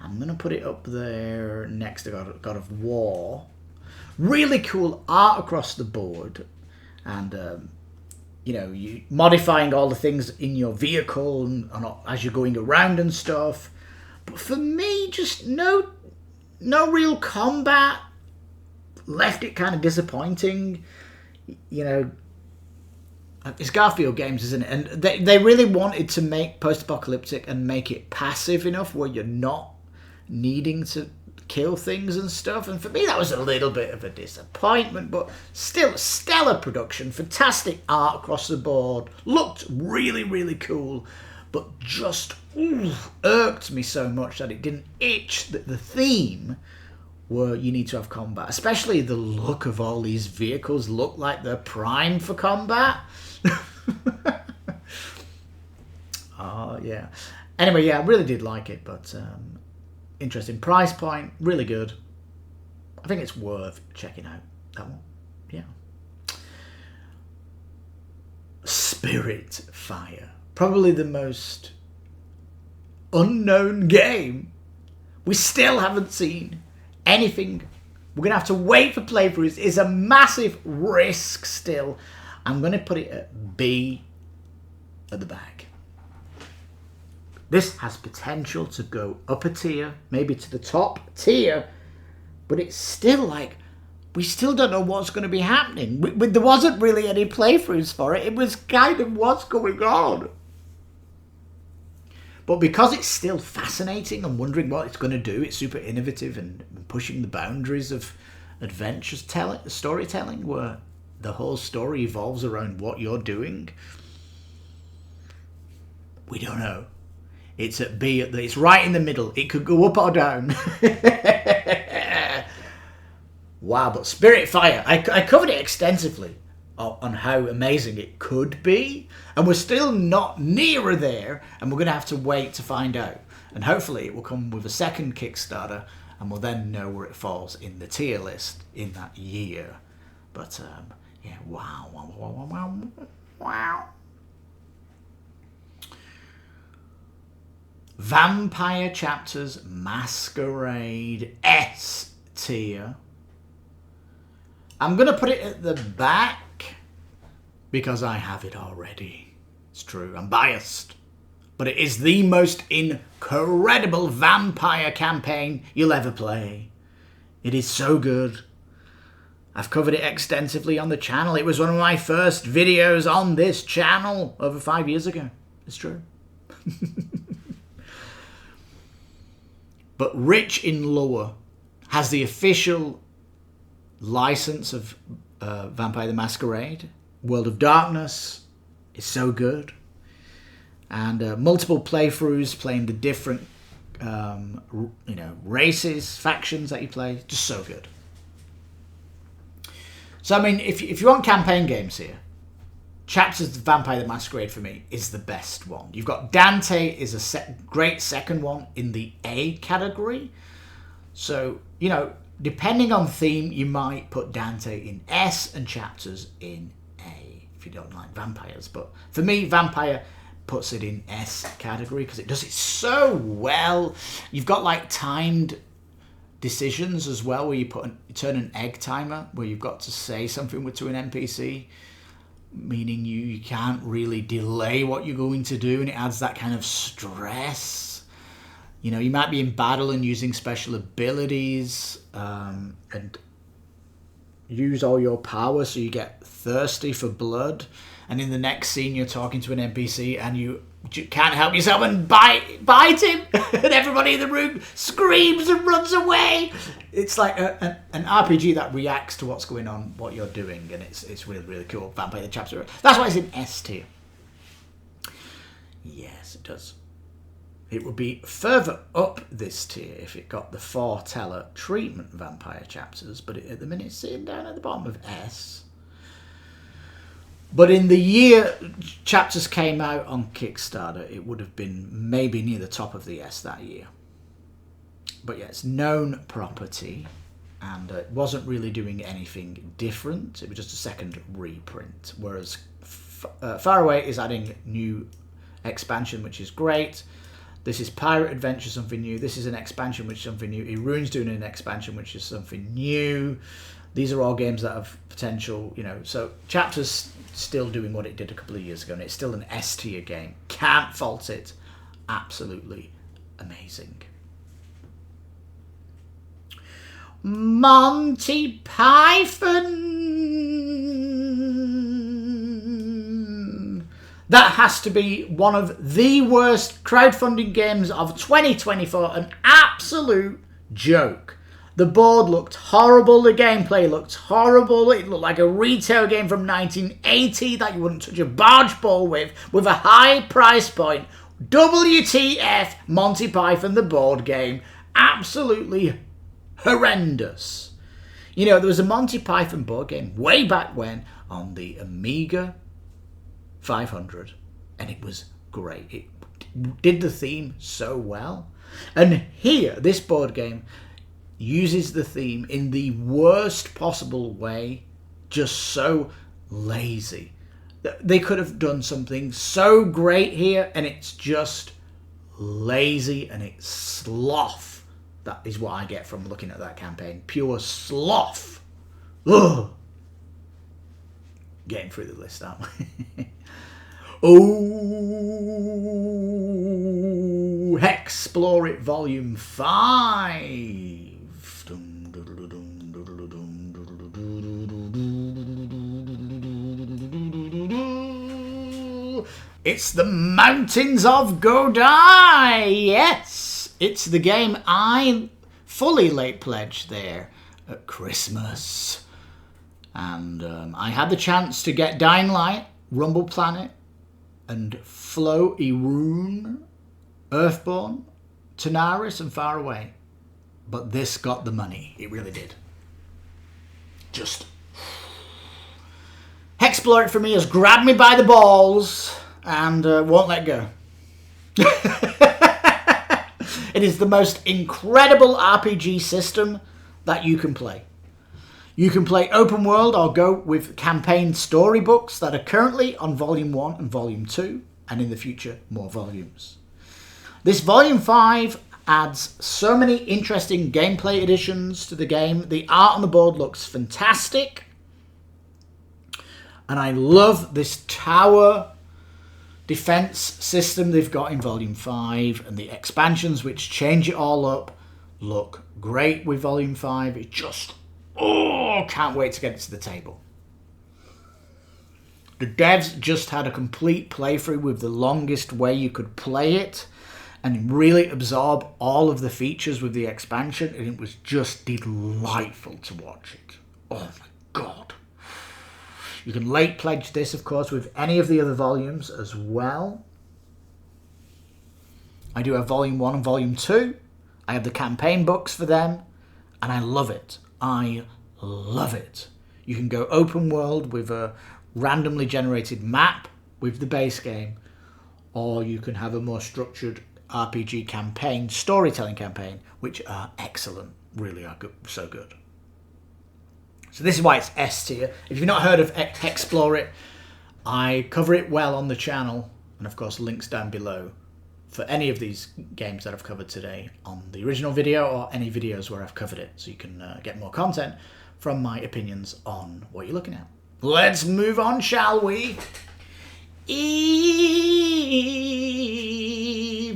I'm going to put it up there next to God of War. Really cool art across the board, and you modifying all the things in your vehicle and as you're going around and stuff. But for me, just no real combat. Left it kind of disappointing. It's Garfield games, isn't it? And they really wanted to make post-apocalyptic and make it passive enough where you're not needing to kill things and stuff, and for me that was a little bit of a disappointment, but still stellar production, fantastic art across the board, looked really, really cool, but just irked me so much that it didn't itch the theme where you need to have combat, especially the look of all these vehicles look like they're primed for combat. Oh yeah. Anyway, yeah, I really did like it, but interesting price point, really good. I think it's worth checking out, that one. Yeah. Spirit Fire. Probably the most unknown game. We still haven't seen anything. We're going to have to wait for playthroughs. It's a massive risk still. I'm going to put it at B at the back. This has potential to go up a tier, maybe to the top tier, but it's still like we still don't know what's going to be happening. There wasn't really any playthroughs for it. It was kind of what's going on. But because it's still fascinating and wondering what it's going to do, it's super innovative and pushing the boundaries of storytelling, where the whole story evolves around what you're doing. We don't know. It's at B. It's right in the middle. It could go up or down. Wow, but Spiritfire, I covered it extensively on how amazing it could be, and we're still not nearer there, and we're going to have to wait to find out. And hopefully it will come with a second Kickstarter, and we'll then know where it falls in the tier list in that year. But, yeah, wow. Vampire Chapters Masquerade S tier. I'm going to put it at the back because I have it already. It's true, I'm biased. But it is the most incredible vampire campaign you'll ever play. It is so good. I've covered it extensively on the channel. It was one of my first videos on this channel over 5 years ago. It's true. But Rich in Lore has the official license of Vampire the Masquerade. World of Darkness is so good. And multiple playthroughs playing the different races, factions that you play. Just so good. So, I mean, if you want campaign games here, Chapters of Vampire the Masquerade for me is the best one. You've got Dante is a great second one in the A category. So, depending on theme, you might put Dante in S and Chapters in A if you don't like vampires. But for me, Vampire puts it in S category because it does it so well. You've got like timed decisions as well, where you turn an egg timer where you've got to say something to an NPC, meaning you can't really delay what you're going to do, and it adds that kind of stress. You might be in battle and using special abilities and use all your power so you get thirsty for blood, and in the next scene you're talking to an NPC and you can't help yourself and bite him and everybody in the room screams and runs away. It's like an RPG that reacts to what's going on, what you're doing, and it's really, really cool. Vampire the Chapter. That's why it's in S tier. Yes, it does. It would be further up this tier if it got the foreteller treatment Vampire Chapters, but at the minute it's sitting down at the bottom of S. But in the year Chapters came out on Kickstarter, it would have been maybe near the top of the S that year. But yeah, it's known property, and it wasn't really doing anything different. It was just a second reprint, whereas Faraway is adding new expansion, which is great. This is Pirate Adventure, something new. This is an expansion, which is something new. Erune's doing an expansion, which is something new. These are all games that have potential, So Chapters still doing what it did a couple of years ago, and it's still an S tier game. Can't fault it. Absolutely amazing. Monty Python. That has to be one of the worst crowdfunding games of 2024. An absolute joke. The board looked horrible. The gameplay looked horrible. It looked like a retail game from 1980 that you wouldn't touch a barge pole with a high price point. WTF Monty Python, the board game. Absolutely horrendous. There was a Monty Python board game way back when on the Amiga 500, and it was great. It did the theme so well. And here, this board game uses the theme in the worst possible way, just so lazy. They could have done something so great here, and it's just lazy and it's sloth. That is what I get from looking at that campaign. Pure sloth. Ugh. Getting through the list, aren't we? Oh, Hexplorit Volume 5. It's the Mountains of Godai! Yes! It's the game I fully late pledged there at Christmas. And I had the chance to get Dying Light, Rumble Planet, and FLOE, Erune, Earthborne, Tanaras, and Far Away. But this got the money. It really did. Just... Hexplorit for me has grabbed me by the balls and won't let go. It is the most incredible RPG system that you can play. You can play open world or go with campaign storybooks that are currently on Volume 1 and Volume 2, and in the future, more volumes. This Volume 5 adds so many interesting gameplay additions to the game. The art on the board looks fantastic. And I love this tower defense system they've got in Volume 5, and the expansions which change it all up look great with Volume 5. It just... oh, can't wait to get it to the table. The devs just had a complete playthrough with the longest way you could play it and really absorb all of the features with the expansion, and it was just delightful to watch it. Oh my god. You can late pledge this, of course, with any of the other volumes as well. I do have Volume 1 and Volume 2. I have the campaign books for them, and I love it. I love it. You can go open world with a randomly generated map with the base game, or you can have a more structured RPG campaign, storytelling campaign, which are excellent. Really are good, so good. So this is why it's S tier. If you've not heard of Hexplorit, I cover it well on the channel, and of course links down below for any of these games that I've covered today on the original video or any videos where I've covered it, so you can get more content from my opinions on what you're looking at. Let's move on, shall we? Eve,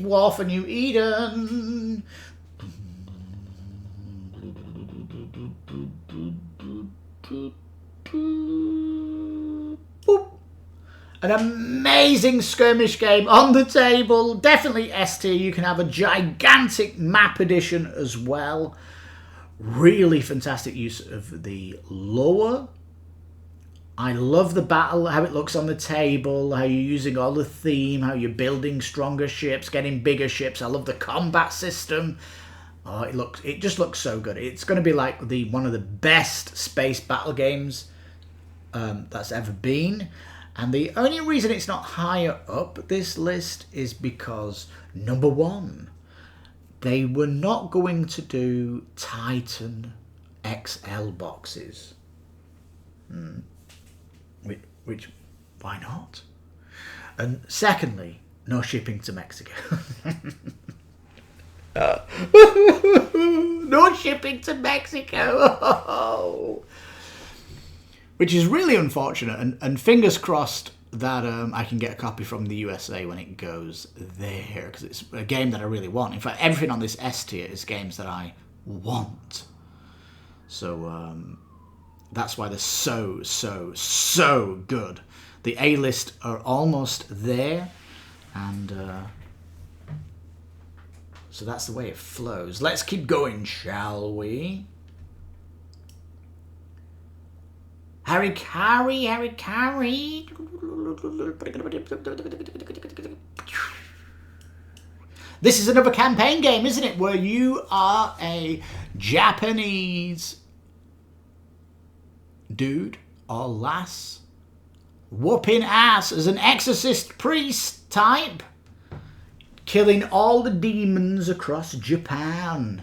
War for New Eden. An amazing skirmish game on the table. Definitely S tier. You can have a gigantic map edition as well. Really fantastic use of the lore. I love the battle, how it looks on the table, how you're using all the theme, how you're building stronger ships, getting bigger ships. I love the combat system. Oh, it just looks so good. It's going to be like one of the best space battle games that's ever been. And the only reason it's not higher up this list is because, number one, they were not going to do Titan XL boxes. Which, why not? And secondly, no shipping to Mexico. No shipping to Mexico. Which is really unfortunate, and fingers crossed that I can get a copy from the USA when it goes there, because it's a game that I really want. In fact, everything on this S tier is games that I want. So that's why they're so good. The A-list are almost there, and so that's the way it flows. Let's keep going, shall we? Harakiri. This is another campaign game, isn't it? Where you are a Japanese dude or lass whooping ass as an exorcist priest type, killing all the demons across Japan.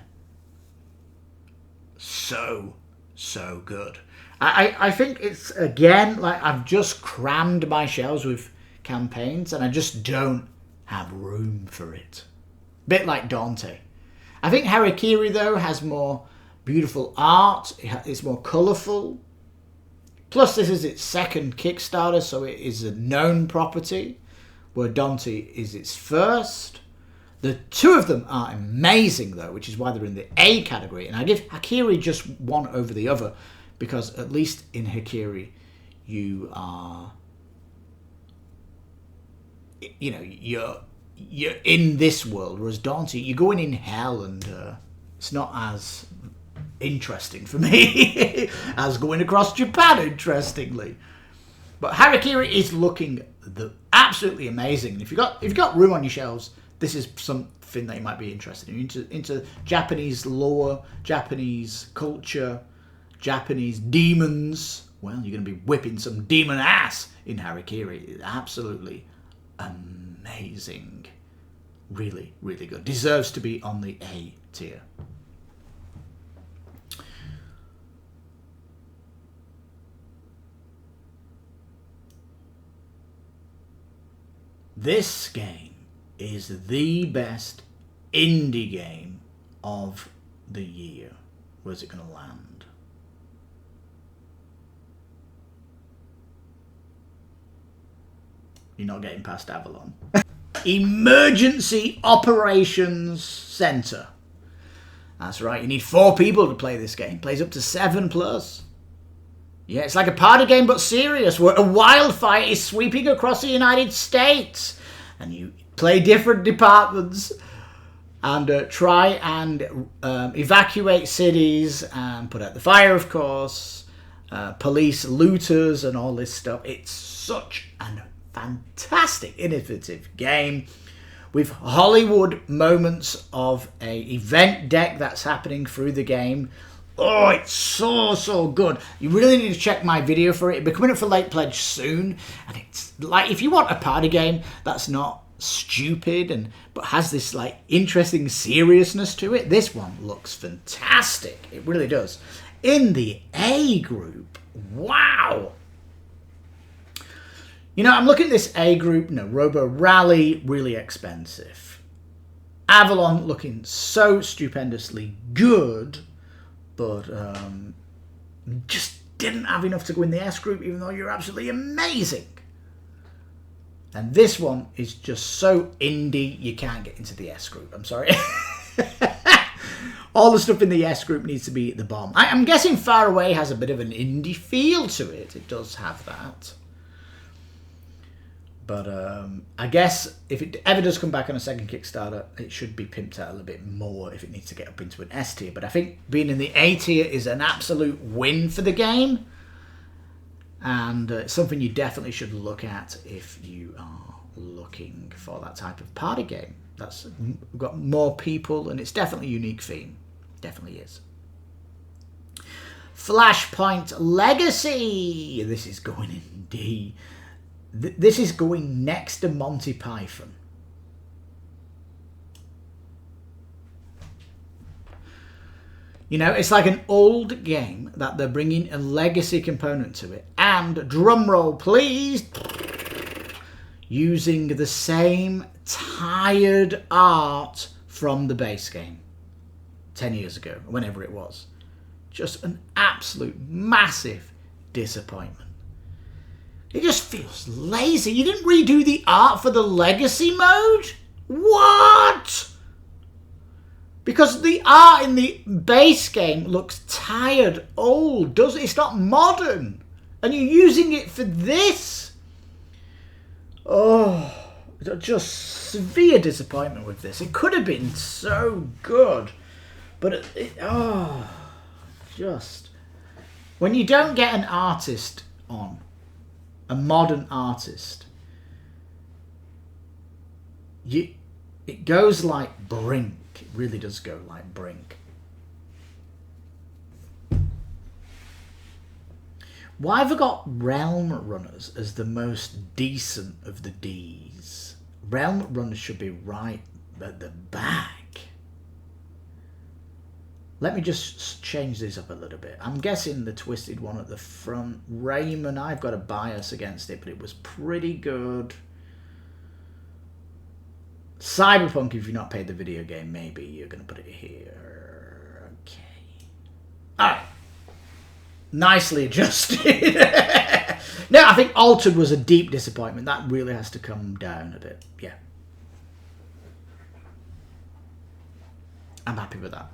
So good. I think it's, again, like I've just crammed my shelves with campaigns and I just don't have room for it. Bit like Dante. I think Harakiri, though, has more beautiful art. It's more colourful. Plus, this is its second Kickstarter, so it is a known property, where Dante is its first. The two of them are amazing, though, which is why they're in the A category. And I give Harakiri just one over the other, because at least in Harakiri, you are you know, you're in this world, whereas Dante, you're going in hell, and it's not as interesting for me as going across Japan, interestingly. But Harakiri is looking absolutely amazing. And if you've got room on your shelves, this is something that you might be interested in. Into Japanese lore, Japanese culture, Japanese demons. Well, you're going to be whipping some demon ass in Harakiri. It's absolutely amazing. Really, really good. Deserves to be on the A tier. This game is the best indie game of the year. Where's it going to land? You're not getting past Avalon. Emergency Operations Center. That's right, you need 4 people to play this game. Plays up to 7+. Yeah, it's like a party game but serious, where a wildfire is sweeping across the United States. And you play different departments and try and evacuate cities and put out the fire, of course. Police looters and all this stuff. It's such a fantastic, innovative game with Hollywood moments of a event deck that's happening through the game. Oh, it's so good. You really need to check my video for it. It'll be coming up for late pledge soon. And it's like, if you want a party game that's not stupid but has this like interesting seriousness to it, this one looks fantastic. It really does. In the A group, wow. You know, I'm looking at this A group. No, Robo Rally, really expensive. Avalon looking so stupendously good, but just didn't have enough to go in the S group, even though you're absolutely amazing. And this one is just so indie, you can't get into the S group. I'm sorry. All the stuff in the S group needs to be at the bottom. I'm guessing Far Away has a bit of an indie feel to it. It does have that. But I guess if it ever does come back on a second Kickstarter, it should be pimped out a little bit more if it needs to get up into an S tier. But I think being in the A tier is an absolute win for the game. And something you definitely should look at if you are looking for that type of party game. That's got more people, and it's definitely a unique theme. Definitely is. Flashpoint Legacy. This is going in D. This is going next to Monty Python. You know, it's like an old game that they're bringing a legacy component to it. And, drumroll please, using the same tired art from the base game 10 years ago, whenever it was. Just an absolute massive disappointment. It just feels lazy. You didn't redo the art for the legacy mode? What? Because the art in the base game looks tired, old, doesn't it? It's not modern. And you're using it for this? Oh, just severe disappointment with this. It could have been so good. But just... When you don't get an artist on, a modern artist, it goes like Brink. It really does go like Brink. Why have I got Realm Runners as the most decent of the Ds? Realm Runners should be right at the back. Let me just change this up a little bit. I'm guessing the twisted one at the front. Rayman, I've got a bias against it, but it was pretty good. Cyberpunk, if you've not played the video game, maybe you're going to put it here. Okay. Alright. Nicely adjusted. No, I think Altered was a deep disappointment. That really has to come down a bit. Yeah. I'm happy with that.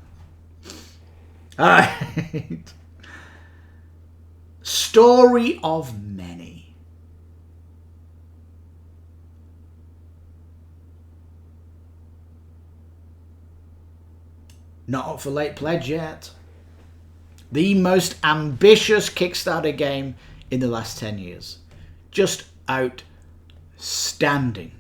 Alright. Story of Many. Not up for late pledge yet. The most ambitious Kickstarter game in the last 10 years. Just outstanding.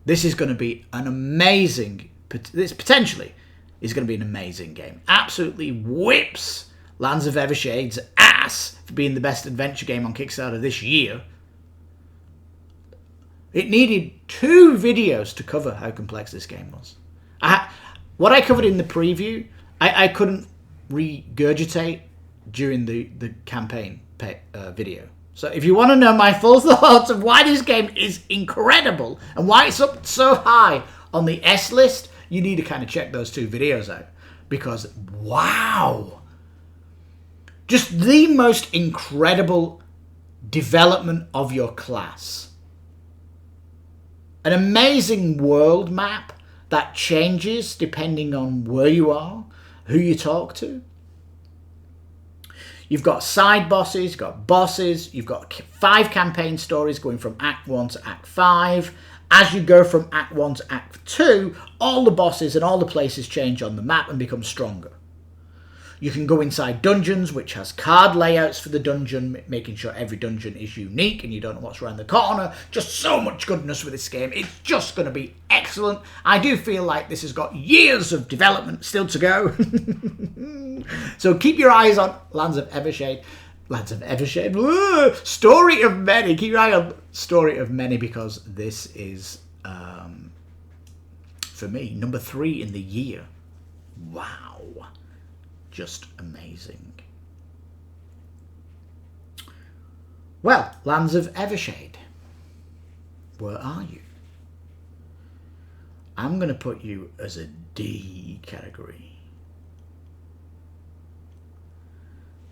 This is going to be an amazing... This potentially is going to be an amazing game. Absolutely whips Lands of Evershade's ass for being the best adventure game on Kickstarter this year. It needed 2 videos to cover how complex this game was. What I covered in the preview, I couldn't regurgitate during the campaign video. So if you want to know my full thoughts of why this game is incredible and why it's up so high on the S list, you need to kind of check those 2 videos out. Because, wow! Just the most incredible development of your class. An amazing world map that changes depending on where you are, who you talk to. You've got side bosses, you've got bosses, you've got 5 campaign stories going from Act 1 to Act 5. As you go from Act 1 to Act 2, all the bosses and all the places change on the map and become stronger. You can go inside dungeons, which has card layouts for the dungeon, making sure every dungeon is unique and you don't know what's around the corner. Just so much goodness with this game. It's just going to be excellent. I do feel like this has got years of development still to go. So keep your eyes on Lands of Evershade. Lands of Evershade. Woo! Story of Many. Keep your eye on Story of Many because this is, for me, number 3 in the year. Wow. Just amazing. Well, Lands of Evershade. Where are you? I'm going to put you as a D category.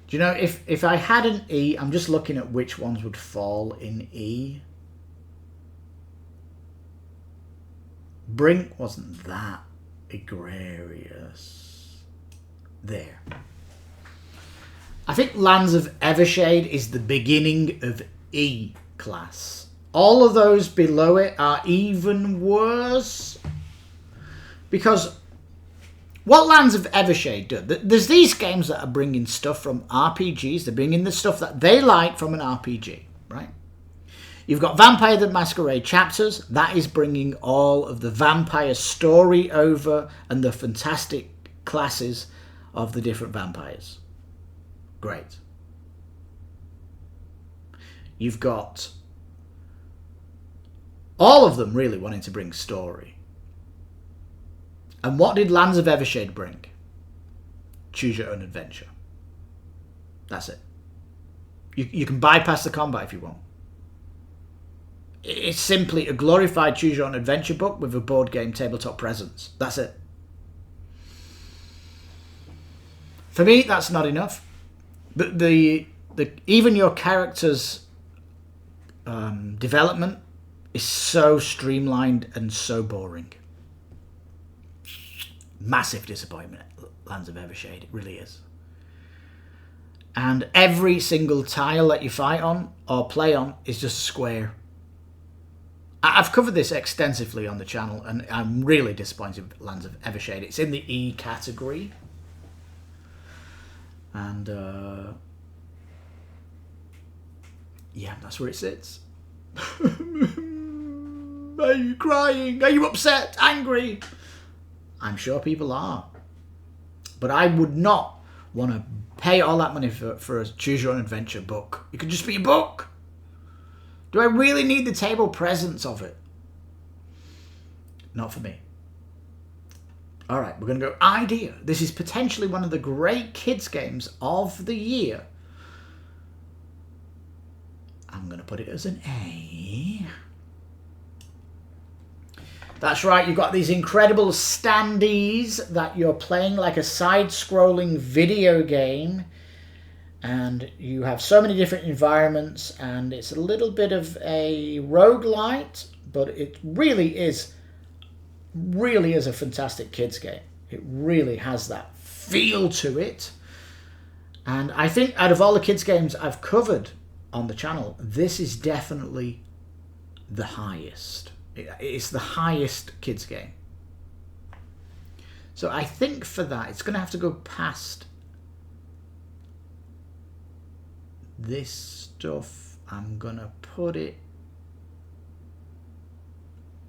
Do you know, if I had an E, I'm just looking at which ones would fall in E. Brink wasn't that egregious. There. I think Lands of Evershade is the beginning of E class. All of those below it are even worse. Because what Lands of Evershade do, there's these games that are bringing stuff from RPGs. They're bringing the stuff that they like from an RPG, right? You've got Vampire the Masquerade chapters. That is bringing all of the vampire story over and the fantastic classes of the different vampires. Great. You've got all of them really wanting to bring story. And what did Lands of Evershade bring? Choose your own adventure. That's it. You can bypass the combat if you want. It's simply a glorified choose your own adventure book with a board game tabletop presence. That's it. For me, that's not enough. The even your character's development is so streamlined and so boring. Massive disappointment, Lands of Evershade. It really is. And every single tile that you fight on or play on is just a square. I've covered this extensively on the channel, and I'm really disappointed with Lands of Evershade. It's in the E category. And, yeah, that's where it sits. Are you crying? Are you upset? Angry? I'm sure people are. But I would not want to pay all that money for a Choose Your Own Adventure book. It could just be a book. Do I really need the table presence of it? Not for me. All right, we're going to go I.D.E.A. This is potentially one of the great kids games of the year. I'm going to put it as an A. That's right, you've got these incredible standees that you're playing like a side-scrolling video game. And you have so many different environments, and it's a little bit of a roguelite, but it really is a fantastic kids game. It really has that feel to it. And I think out of all the kids games I've covered on the channel, this is definitely the highest. It's the highest kids game. So I think for that, it's going to have to go past this stuff. I'm going to put it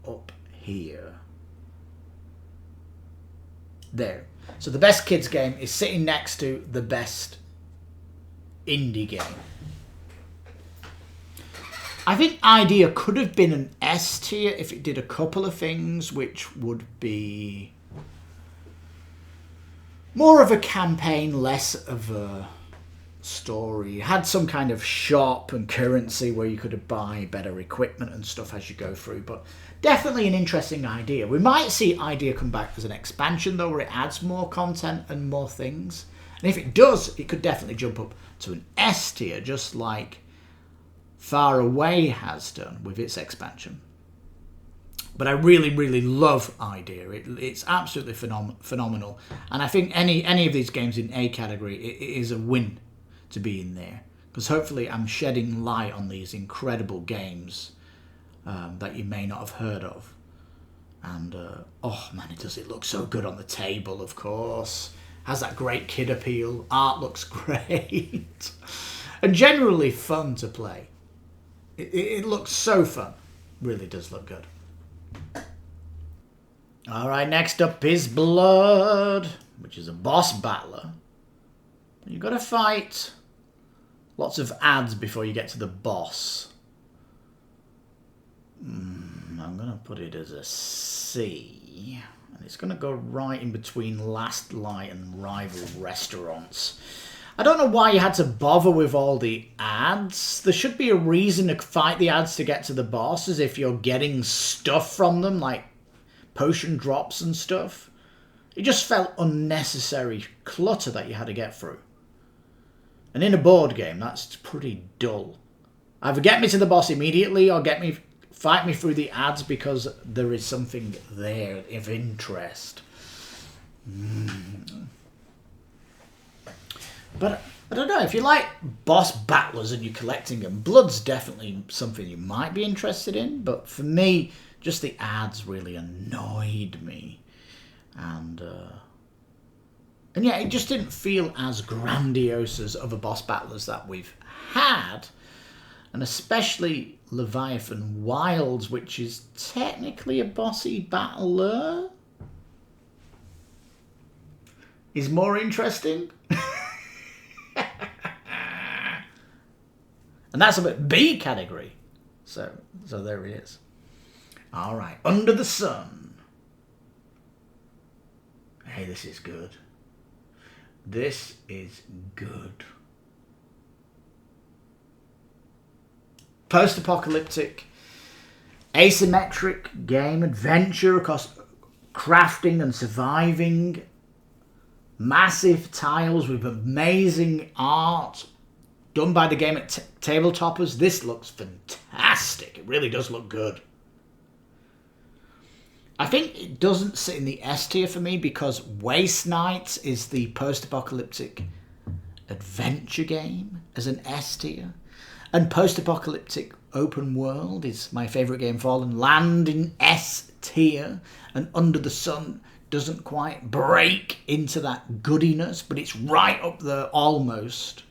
up here. There. So the best kids game is sitting next to the best indie game. I think I.D.E.A could have been an S tier if it did a couple of things, which would be more of a campaign, less of a story. It had some kind of shop and currency where you could buy better equipment and stuff as you go through, but definitely an interesting idea. We might see I.D.E.A come back as an expansion though, where it adds more content and more things. And if it does, it could definitely jump up to an S tier, just like Far Away has done with its expansion. But I really, really love I.D.E.A. It's absolutely phenomenal. And I think any of these games in A category, it is a win to be in there. Because hopefully I'm shedding light on these incredible games that you may not have heard of. And, oh man, does it look so good on the table, of course. Has that great kid appeal. Art looks great. And generally fun to play. It looks so fun. Really does look good. Alright, next up is Blood, which is a boss battler. You've got to fight lots of ads before you get to the boss. I'm going to put it as a C. And it's going to go right in between Last Light and Rival Restaurants. I don't know why you had to bother with all the ads. There should be a reason to fight the ads to get to the boss, as if you're getting stuff from them, like potion drops and stuff. It just felt unnecessary clutter that you had to get through. And in a board game, that's pretty dull. Either get me to the boss immediately or fight me through the ads because there is something there of interest. But I don't know, if you like boss battlers and you're collecting them, Blood's definitely something you might be interested in. But for me, just the ads really annoyed me. And yeah, it just didn't feel as grandiose as other boss battlers that we've had. And especially Leviathan Wilds, which is technically a bossy battler, is more interesting. And that's a bit B category. So there it is. All right, Under the Sun. Hey, this is good. This is good. Post-apocalyptic, asymmetric game adventure across crafting and surviving. Massive tiles with amazing art done by the game at Tabletopers. This looks fantastic. It really does look good. I think it doesn't sit in the S tier for me because Waste Nights is the post-apocalyptic adventure game as an S tier. And post-apocalyptic open world is my favourite game, Fallen Land, in S tier. And Under the Sun doesn't quite break into that goodiness, but it's right up there almost.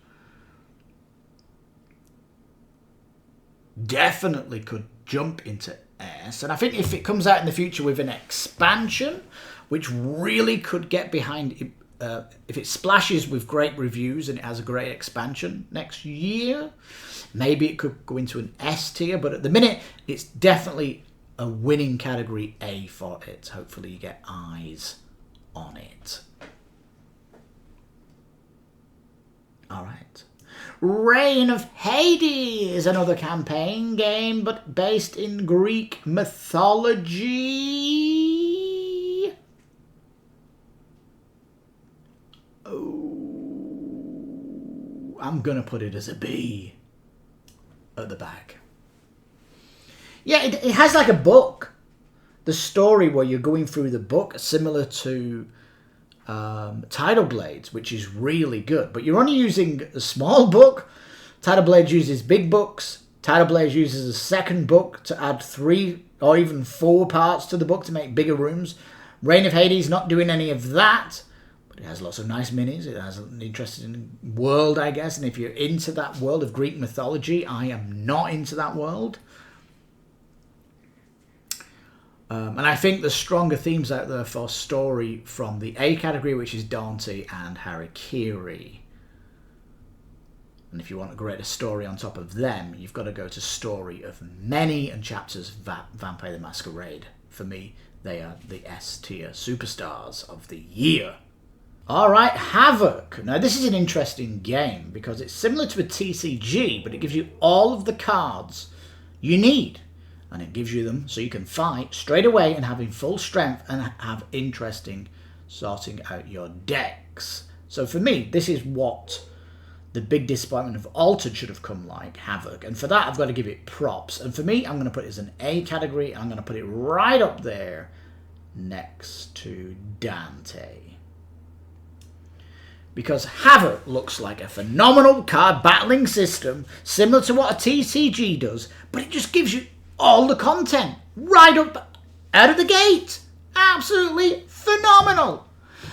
Definitely could jump into S. And I think if it comes out in the future with an expansion, which really could get behind it, if it splashes with great reviews and it has a great expansion next year, maybe it could go into an S tier. But at the minute, it's definitely a winning category A for it. Hopefully you get eyes on it. All right. Reign of Hades, another campaign game, but based in Greek mythology. Oh, I'm going to put it as a B at the back. Yeah, it has like a book. The story where you're going through the book, similar to Tidal Blades, which is really good. But you're only using a small book. Tidal Blades uses big books. Tidal Blades uses a second book to add 3 or even 4 parts to the book to make bigger rooms. Reign of Hades, not doing any of that, but it has lots of nice minis. It has an interesting world, I guess, and if you're into that world of Greek mythology, I am not into that world. And I think there's stronger themes out there for story from the A category, which is Dante and Harakiri. And if you want a greater story on top of them, you've got to go to Story of Many and Chapters Vampire the Masquerade. For me, they are the S-tier superstars of the year. Alright, Havoc. Now this is an interesting game because it's similar to a TCG, but it gives you all of the cards you need. And it gives you them so you can fight straight away and having full strength and have interesting sorting out your decks. So for me, this is what the big disappointment of Altered should have come like, Havoc. And for that, I've got to give it props. And for me, I'm going to put it as an A category. I'm going to put it right up there next to Dante. Because Havoc looks like a phenomenal card battling system, similar to what a TCG does, but it just gives you all the content right up out of the gate. Absolutely phenomenal.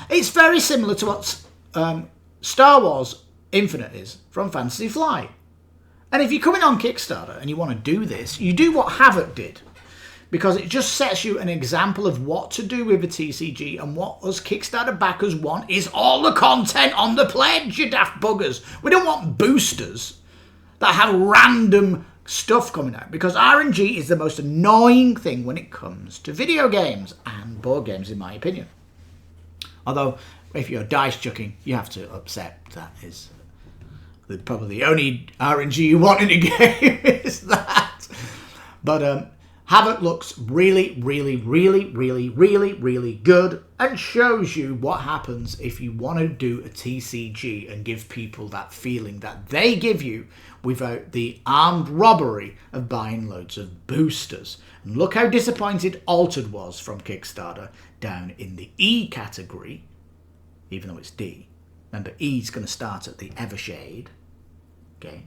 It's very similar to what Star Wars Infinite is from Fantasy Flight. And if you're coming on Kickstarter and you want to do this, you do what Havoc did. Because it just sets you an example of what to do with a TCG, and what us Kickstarter backers want is all the content on the pledge, you daft buggers. We don't want boosters that have random stuff coming out, because RNG is the most annoying thing when it comes to video games and board games, in my opinion. Although, if you're dice chucking, you have to accept that is probably the only RNG you want in a game is that. But Havoc looks really, really, really, really, really, really good and shows you what happens if you want to do a TCG and give people that feeling that they give you without the armed robbery of buying loads of boosters. And look how disappointed Altered was from Kickstarter down in the E category, even though it's D. Remember, E's going to start at the Evershade. Okay.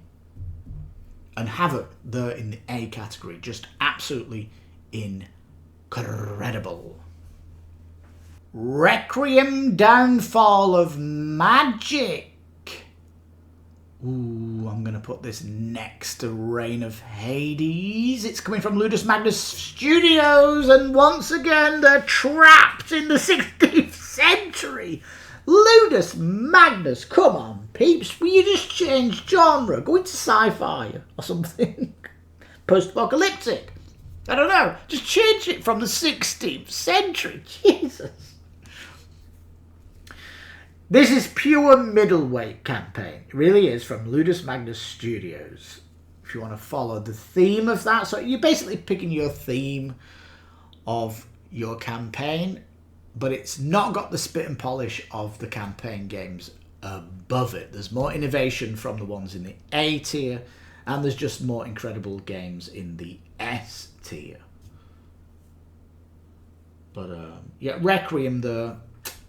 And Havoc there in the A category, just absolutely incredible. Requiem Downfall of Magic. Ooh, I'm going to put this next to Reign of Hades. It's coming from Ludus Magnus Studios, and once again they're trapped in the 16th century. Ludus Magnus, come on, peeps. Will you just change genre? Go into sci-fi or something. Post-apocalyptic. I don't know. Just change it from the 16th century. Jesus. This is pure middleweight campaign. It really is, from Ludus Magnus Studios. If you want to follow the theme of that. So you're basically picking your theme of your campaign, but it's not got the spit and polish of the campaign games above it. There's more innovation from the ones in the A tier, and there's just more incredible games in the S tier. But yeah, Requiem there.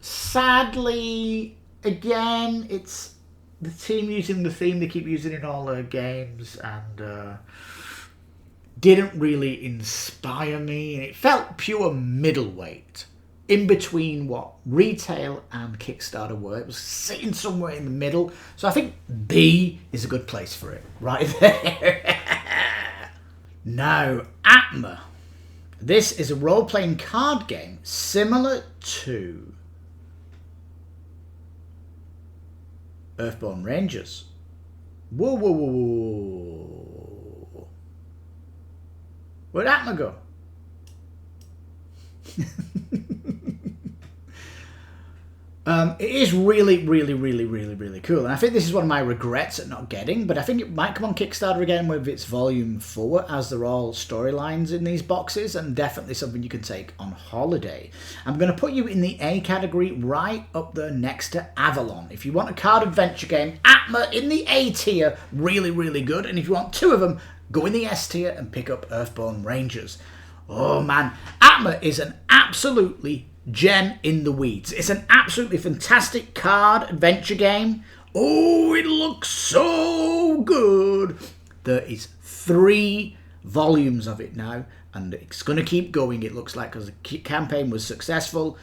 Sadly, again, it's the team using the theme they keep using in all their games, and didn't really inspire me. And it felt pure middleweight, in between what retail and Kickstarter were. It was sitting somewhere in the middle. So I think B is a good place for it, right there. Now, Atma. This is a role-playing card game similar to Earthborne Rangers. Whoa, whoa, whoa, whoa. Where'd Atma go? It is really, really, really, really, really cool. And I think this is one of my regrets at not getting, but I think it might come on Kickstarter again with its volume 4, as they're all storylines in these boxes, and definitely something you can take on holiday. I'm going to put you in the A category, right up there next to Avalon. If you want a card adventure game, Atma in the A tier, really, really good. And if you want two of them, go in the S tier and pick up Earthborne Rangers. Oh man, Atma is an absolutely gem in the weeds. It's an absolutely fantastic card adventure game. Oh, it looks so good. There is 3 volumes of it now, And it's going to keep going, it looks like, because the campaign was successful.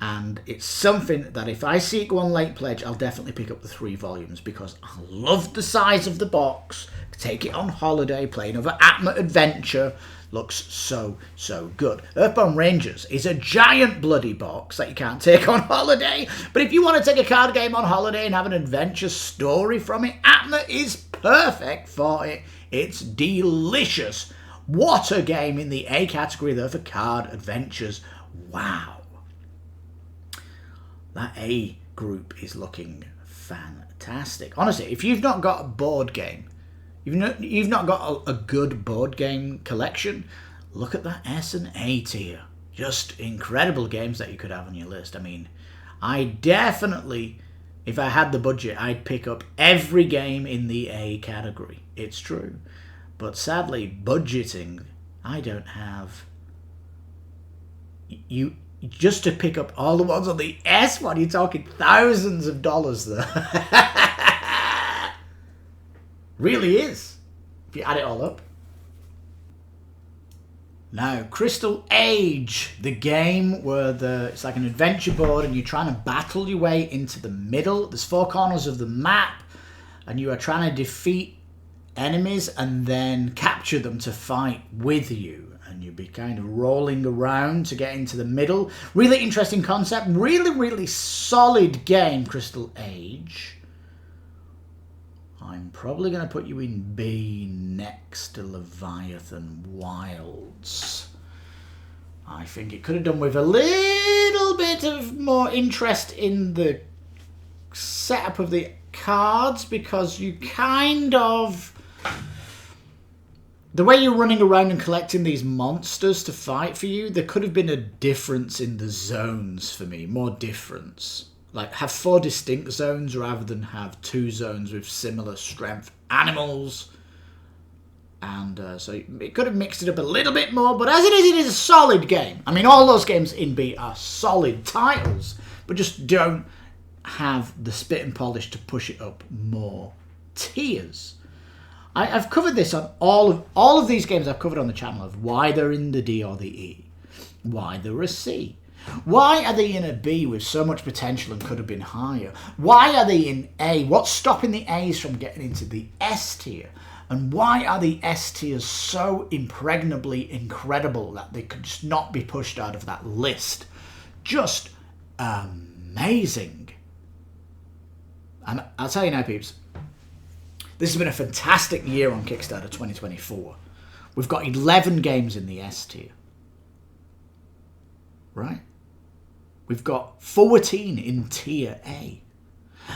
And it's something that if I see it go on late pledge, I'll definitely pick up the 3 volumes, because I love the size of the box. Take it on holiday, play another Atma adventure. Looks so, so good. Earthborne Rangers is a giant bloody box that you can't take on holiday. But if you want to take a card game on holiday and have an adventure story from it, Atma is perfect for it. It's delicious. What a game in the A category there for card adventures. Wow. That A group is looking fantastic. Honestly, if you've not got a board game, you've not got a good board game collection, look at that S and A tier. Just incredible games that you could have on your list. I mean, I definitely, if I had the budget, I'd pick up every game in the A category. It's true. But sadly, budgeting, I don't have. You just to pick up all the ones on the S one, you're talking thousands of dollars there. Really is, if you add it all up. Now, Crystal Age, the game where it's like an adventure board and you're trying to battle your way into the middle. There's 4 corners of the map and you are trying to defeat enemies and then capture them to fight with you. And you'll be kind of rolling around to get into the middle. Really interesting concept. Really, really solid game, Crystal Age. I'm probably going to put you in B next to Leviathan Wilds. I think it could have done with a little bit of more interest in the setup of the cards, because you kind of... The way you're running around and collecting these monsters to fight for you, there could have been a difference in the zones for me. More difference. Like, have 4 distinct zones rather than have 2 zones with similar strength animals. And so it could have mixed it up a little bit more. But as it is a solid game. I mean, all those games in B are solid titles. But just don't have the spit and polish to push it up more tiers. I've covered this on all of these games I've covered on the channel, of why they're in the D or the E. Why they're a C. Why are they in a B with so much potential and could have been higher? Why are they in A? What's stopping the A's from getting into the S tier? And why are the S tiers so impregnably incredible that they could just not be pushed out of that list? Just amazing. And I'll tell you now, peeps, this has been a fantastic year on Kickstarter 2024. We've got 11 games in the S tier. Right? We've got 14 in Tier A.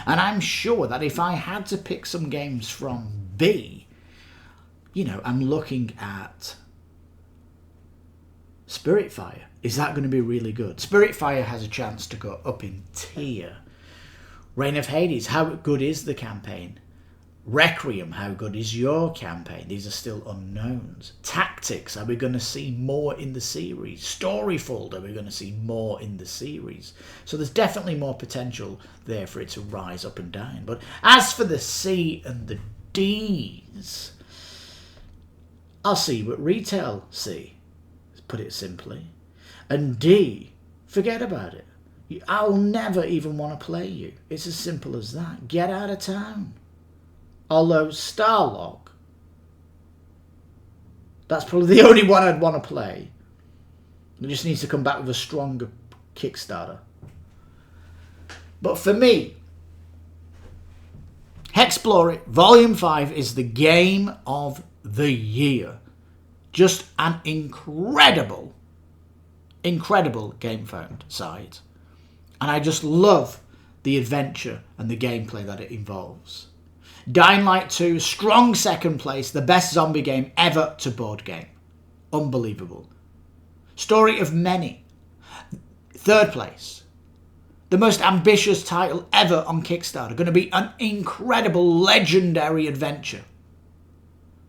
And I'm sure that if I had to pick some games from B, you know, I'm looking at Spiritfire. Is that going to be really good? Spiritfire has a chance to go up in tier. Reign of Hades, how good is the campaign? Requiem, how good is your campaign? These are still unknowns. Tactics, are we going to see more in the series? Storyfold, are we going to see more in the series? So there's definitely more potential there for it to rise up and down. But as for the C and the D's, I'll see what retail C, put it simply. And D, forget about it. I'll never even want to play you. It's as simple as that. Get out of town. Although Starlock, that's probably the only one I'd want to play. It just needs to come back with a stronger Kickstarter. But for me, Hexplorit Volume 5 is the game of the year. Just an incredible Gamefound site. And I just love the adventure and the gameplay that it involves. Dying Light 2, strong second place, the best zombie game ever to board game. Unbelievable. Story of Many, third place. The most ambitious title ever on Kickstarter. Going to be an incredible, legendary adventure.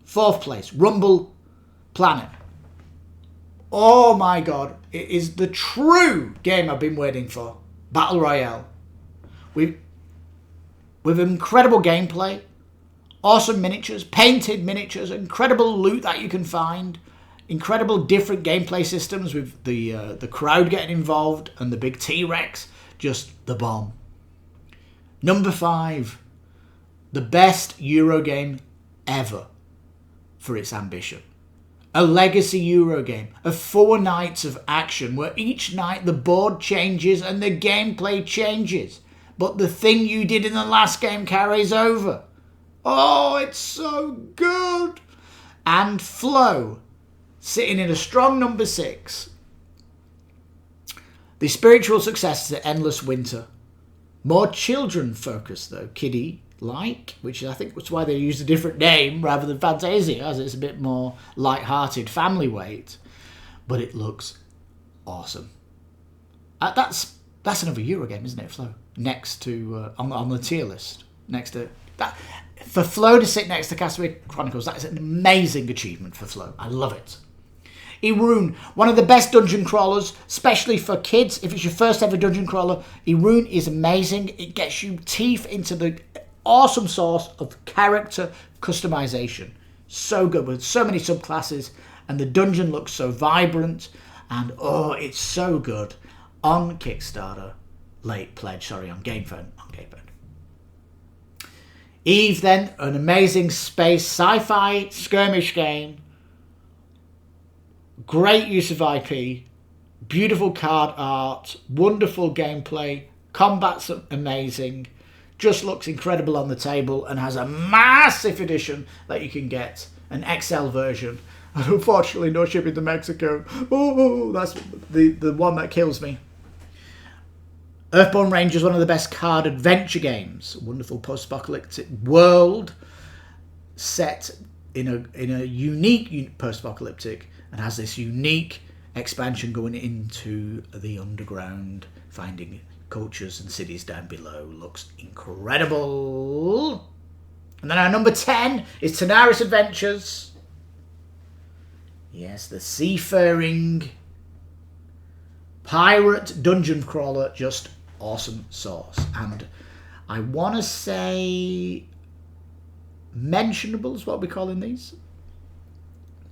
Fourth place, Rumble Planet. Oh my god, it is the true game I've been waiting for. Battle Royale. With incredible gameplay, awesome miniatures, painted miniatures, incredible loot that you can find. incredible different gameplay systems with the crowd getting involved and the big T-Rex. Just the bomb. Number 5. The best Eurogame ever for its ambition. A legacy Eurogame of 4 nights of action where each night the board changes and the gameplay changes. But the thing you did in the last game carries over. Oh, it's so good. And FLOE, sitting in a strong number 6. The spiritual successor to Endless Winter. More children focused though, kiddie-like, which I think was why they used a different name rather than Fantasia, as it's a bit more light-hearted family weight. But it looks awesome. That's another Eurogame, isn't it, FLOE? Next to, on the tier list. Next to that. For FLOE to sit next to Castaway Chronicles, that is an amazing achievement for FLOE. I love it. Erune, one of the best dungeon crawlers, especially for kids. If it's your first ever dungeon crawler, Erune is amazing. It gets you teeth into the awesome source of character customization. So good with so many subclasses, and the dungeon looks so vibrant, and oh, it's so good. On Kickstarter, late pledge, on Gamefound. Eve then, an amazing space sci-fi skirmish game. Great use of IP, beautiful card art, wonderful gameplay, combat's amazing, just looks incredible on the table and has a massive edition that you can get, an XL version. And unfortunately, no shipping to Mexico. Oh, that's the one that kills me. Earthborne Rangers, one of the best card adventure games. A wonderful post-apocalyptic world set in a unique post-apocalyptic, and has this unique expansion going into the underground, finding cultures and cities down below. Looks incredible. And then our number 10 is Tanaras Adventures. Yes, the seafaring pirate dungeon crawler, just awesome sauce. And I want to say mentionable is what we're calling these.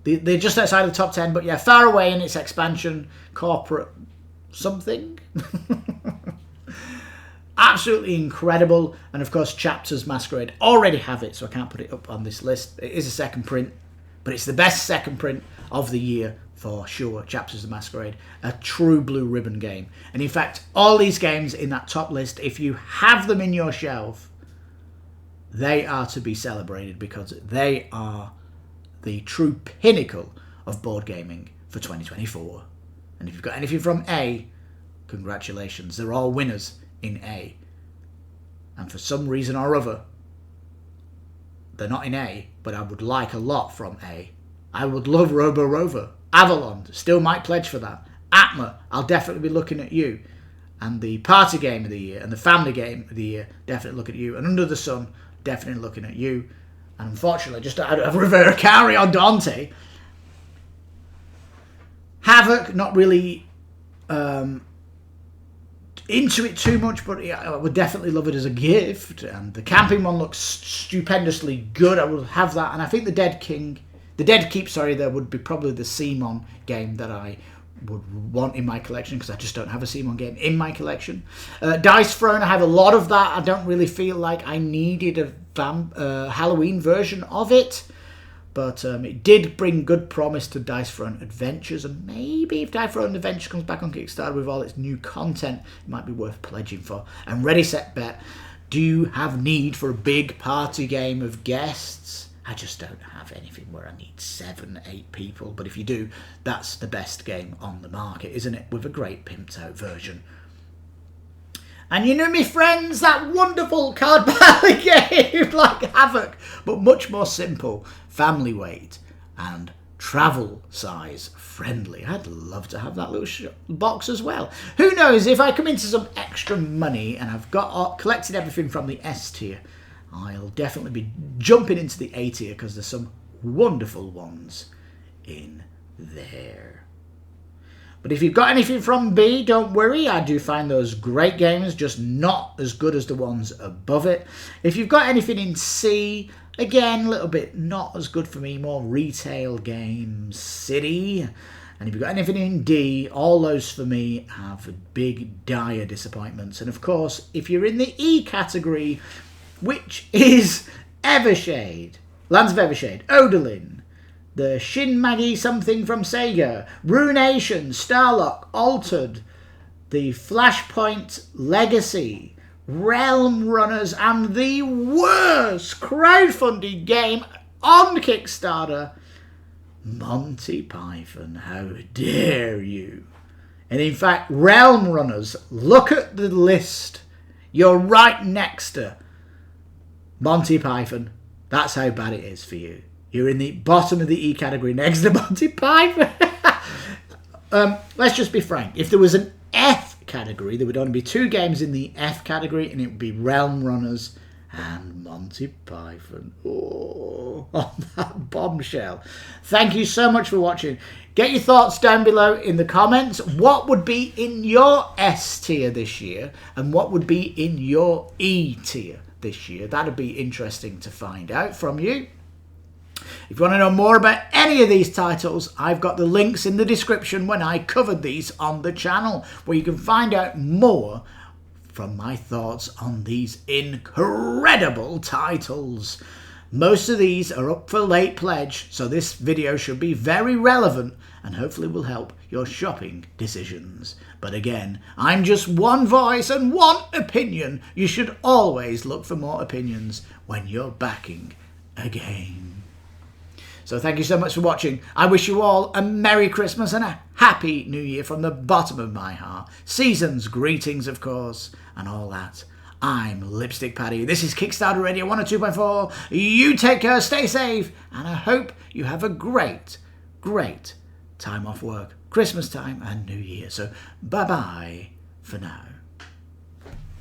They're just outside of the top 10, but yeah, far away in its expansion, corporate something. Absolutely incredible. And of course, Chapters Masquerade already have it, so I can't put it up on this list. It is a second print, but it's the best second print of the year for sure. Chapters of Masquerade, a true blue ribbon game. And in fact, all these games in that top list, if you have them in your shelf, they are to be celebrated because they are the true pinnacle of board gaming for 2024. And if you've got anything from A, congratulations. They're all winners in A. And for some reason or other, they're not in A, but I would like a lot from A. I would love Roborover. Avalon, still might pledge for that. Atma, I'll definitely be looking at you. And the party game of the year and the family game of the year, definitely looking at you. And Under the Sun, definitely looking at you. And unfortunately, just out of Harakiri on Dante. Havoc, not really into it too much, but I would definitely love it as a gift. And the camping one looks stupendously good. I will have that. And I think the Dead Keep, there would be probably the Simon game that I would want in my collection, because I just don't have a Simon game in my collection. Dice Throne, I have a lot of that. I don't really feel like I needed a Halloween version of it, but it did bring good promise to Dice Throne Adventures, and maybe if Dice Throne Adventures comes back on Kickstarter with all its new content, it might be worth pledging for. And Ready Set Bet, do you have need for a big party game of guests? I just don't have anything where I need 7, 8 people. But if you do, that's the best game on the market, isn't it? With a great pimped out version. And Umami Friends, that wonderful card battle game like Havoc, but much more simple, family weight, and travel size friendly. I'd love to have that little box as well. Who knows, if I come into some extra money and I've got collected everything from the S tier, I'll definitely be jumping into the A tier, because there's some wonderful ones in there. But if you've got anything from B, don't worry. I do find those great games, just not as good as the ones above it. If you've got anything in C, Again, a little bit not as good for me, more retail game city. And if you've got anything in D, all those for me have big, dire disappointments. And of course, if you're in the E category, which is Evershade, Lands of Evershade, Odalin, the Shin Maggie something from Sega, Ruination, Starlock, Altered, the Flashpoint Legacy, Realm Runners, and the worst crowdfunding game on Kickstarter, Monty Python. How dare you? And in fact, Realm Runners, look at the list. You're right next to Monty Python. That's how bad it is for you. You're in the bottom of the E category next to Monty Python. Let's just be frank. If there was an F category, there would only be 2 games in the F category, and it would be Realm Runners and Monty Python. Oh, on that bombshell. Thank you so much for watching. Get your thoughts down below in the comments. What would be in your S tier this year, and what would be in your E tier this year? That'd be interesting to find out from you. If you want to know more about any of these titles, I've got the links in the description when I covered these on the channel, where you can find out more from my thoughts on these incredible titles. Most of these are up for late pledge, so this video should be very relevant and hopefully will help your shopping decisions. But again, I'm just one voice and one opinion. You should always look for more opinions when you're backing a game. So thank you so much for watching. I wish you all a Merry Christmas and a Happy New Year from the bottom of my heart. Season's greetings, of course, and all that. I'm Lipstick Paddy. This is Kickstarter Radio 102.4. You take care, stay safe, and I hope you have a great, great time off work. Christmas time and New Year. So bye-bye for now.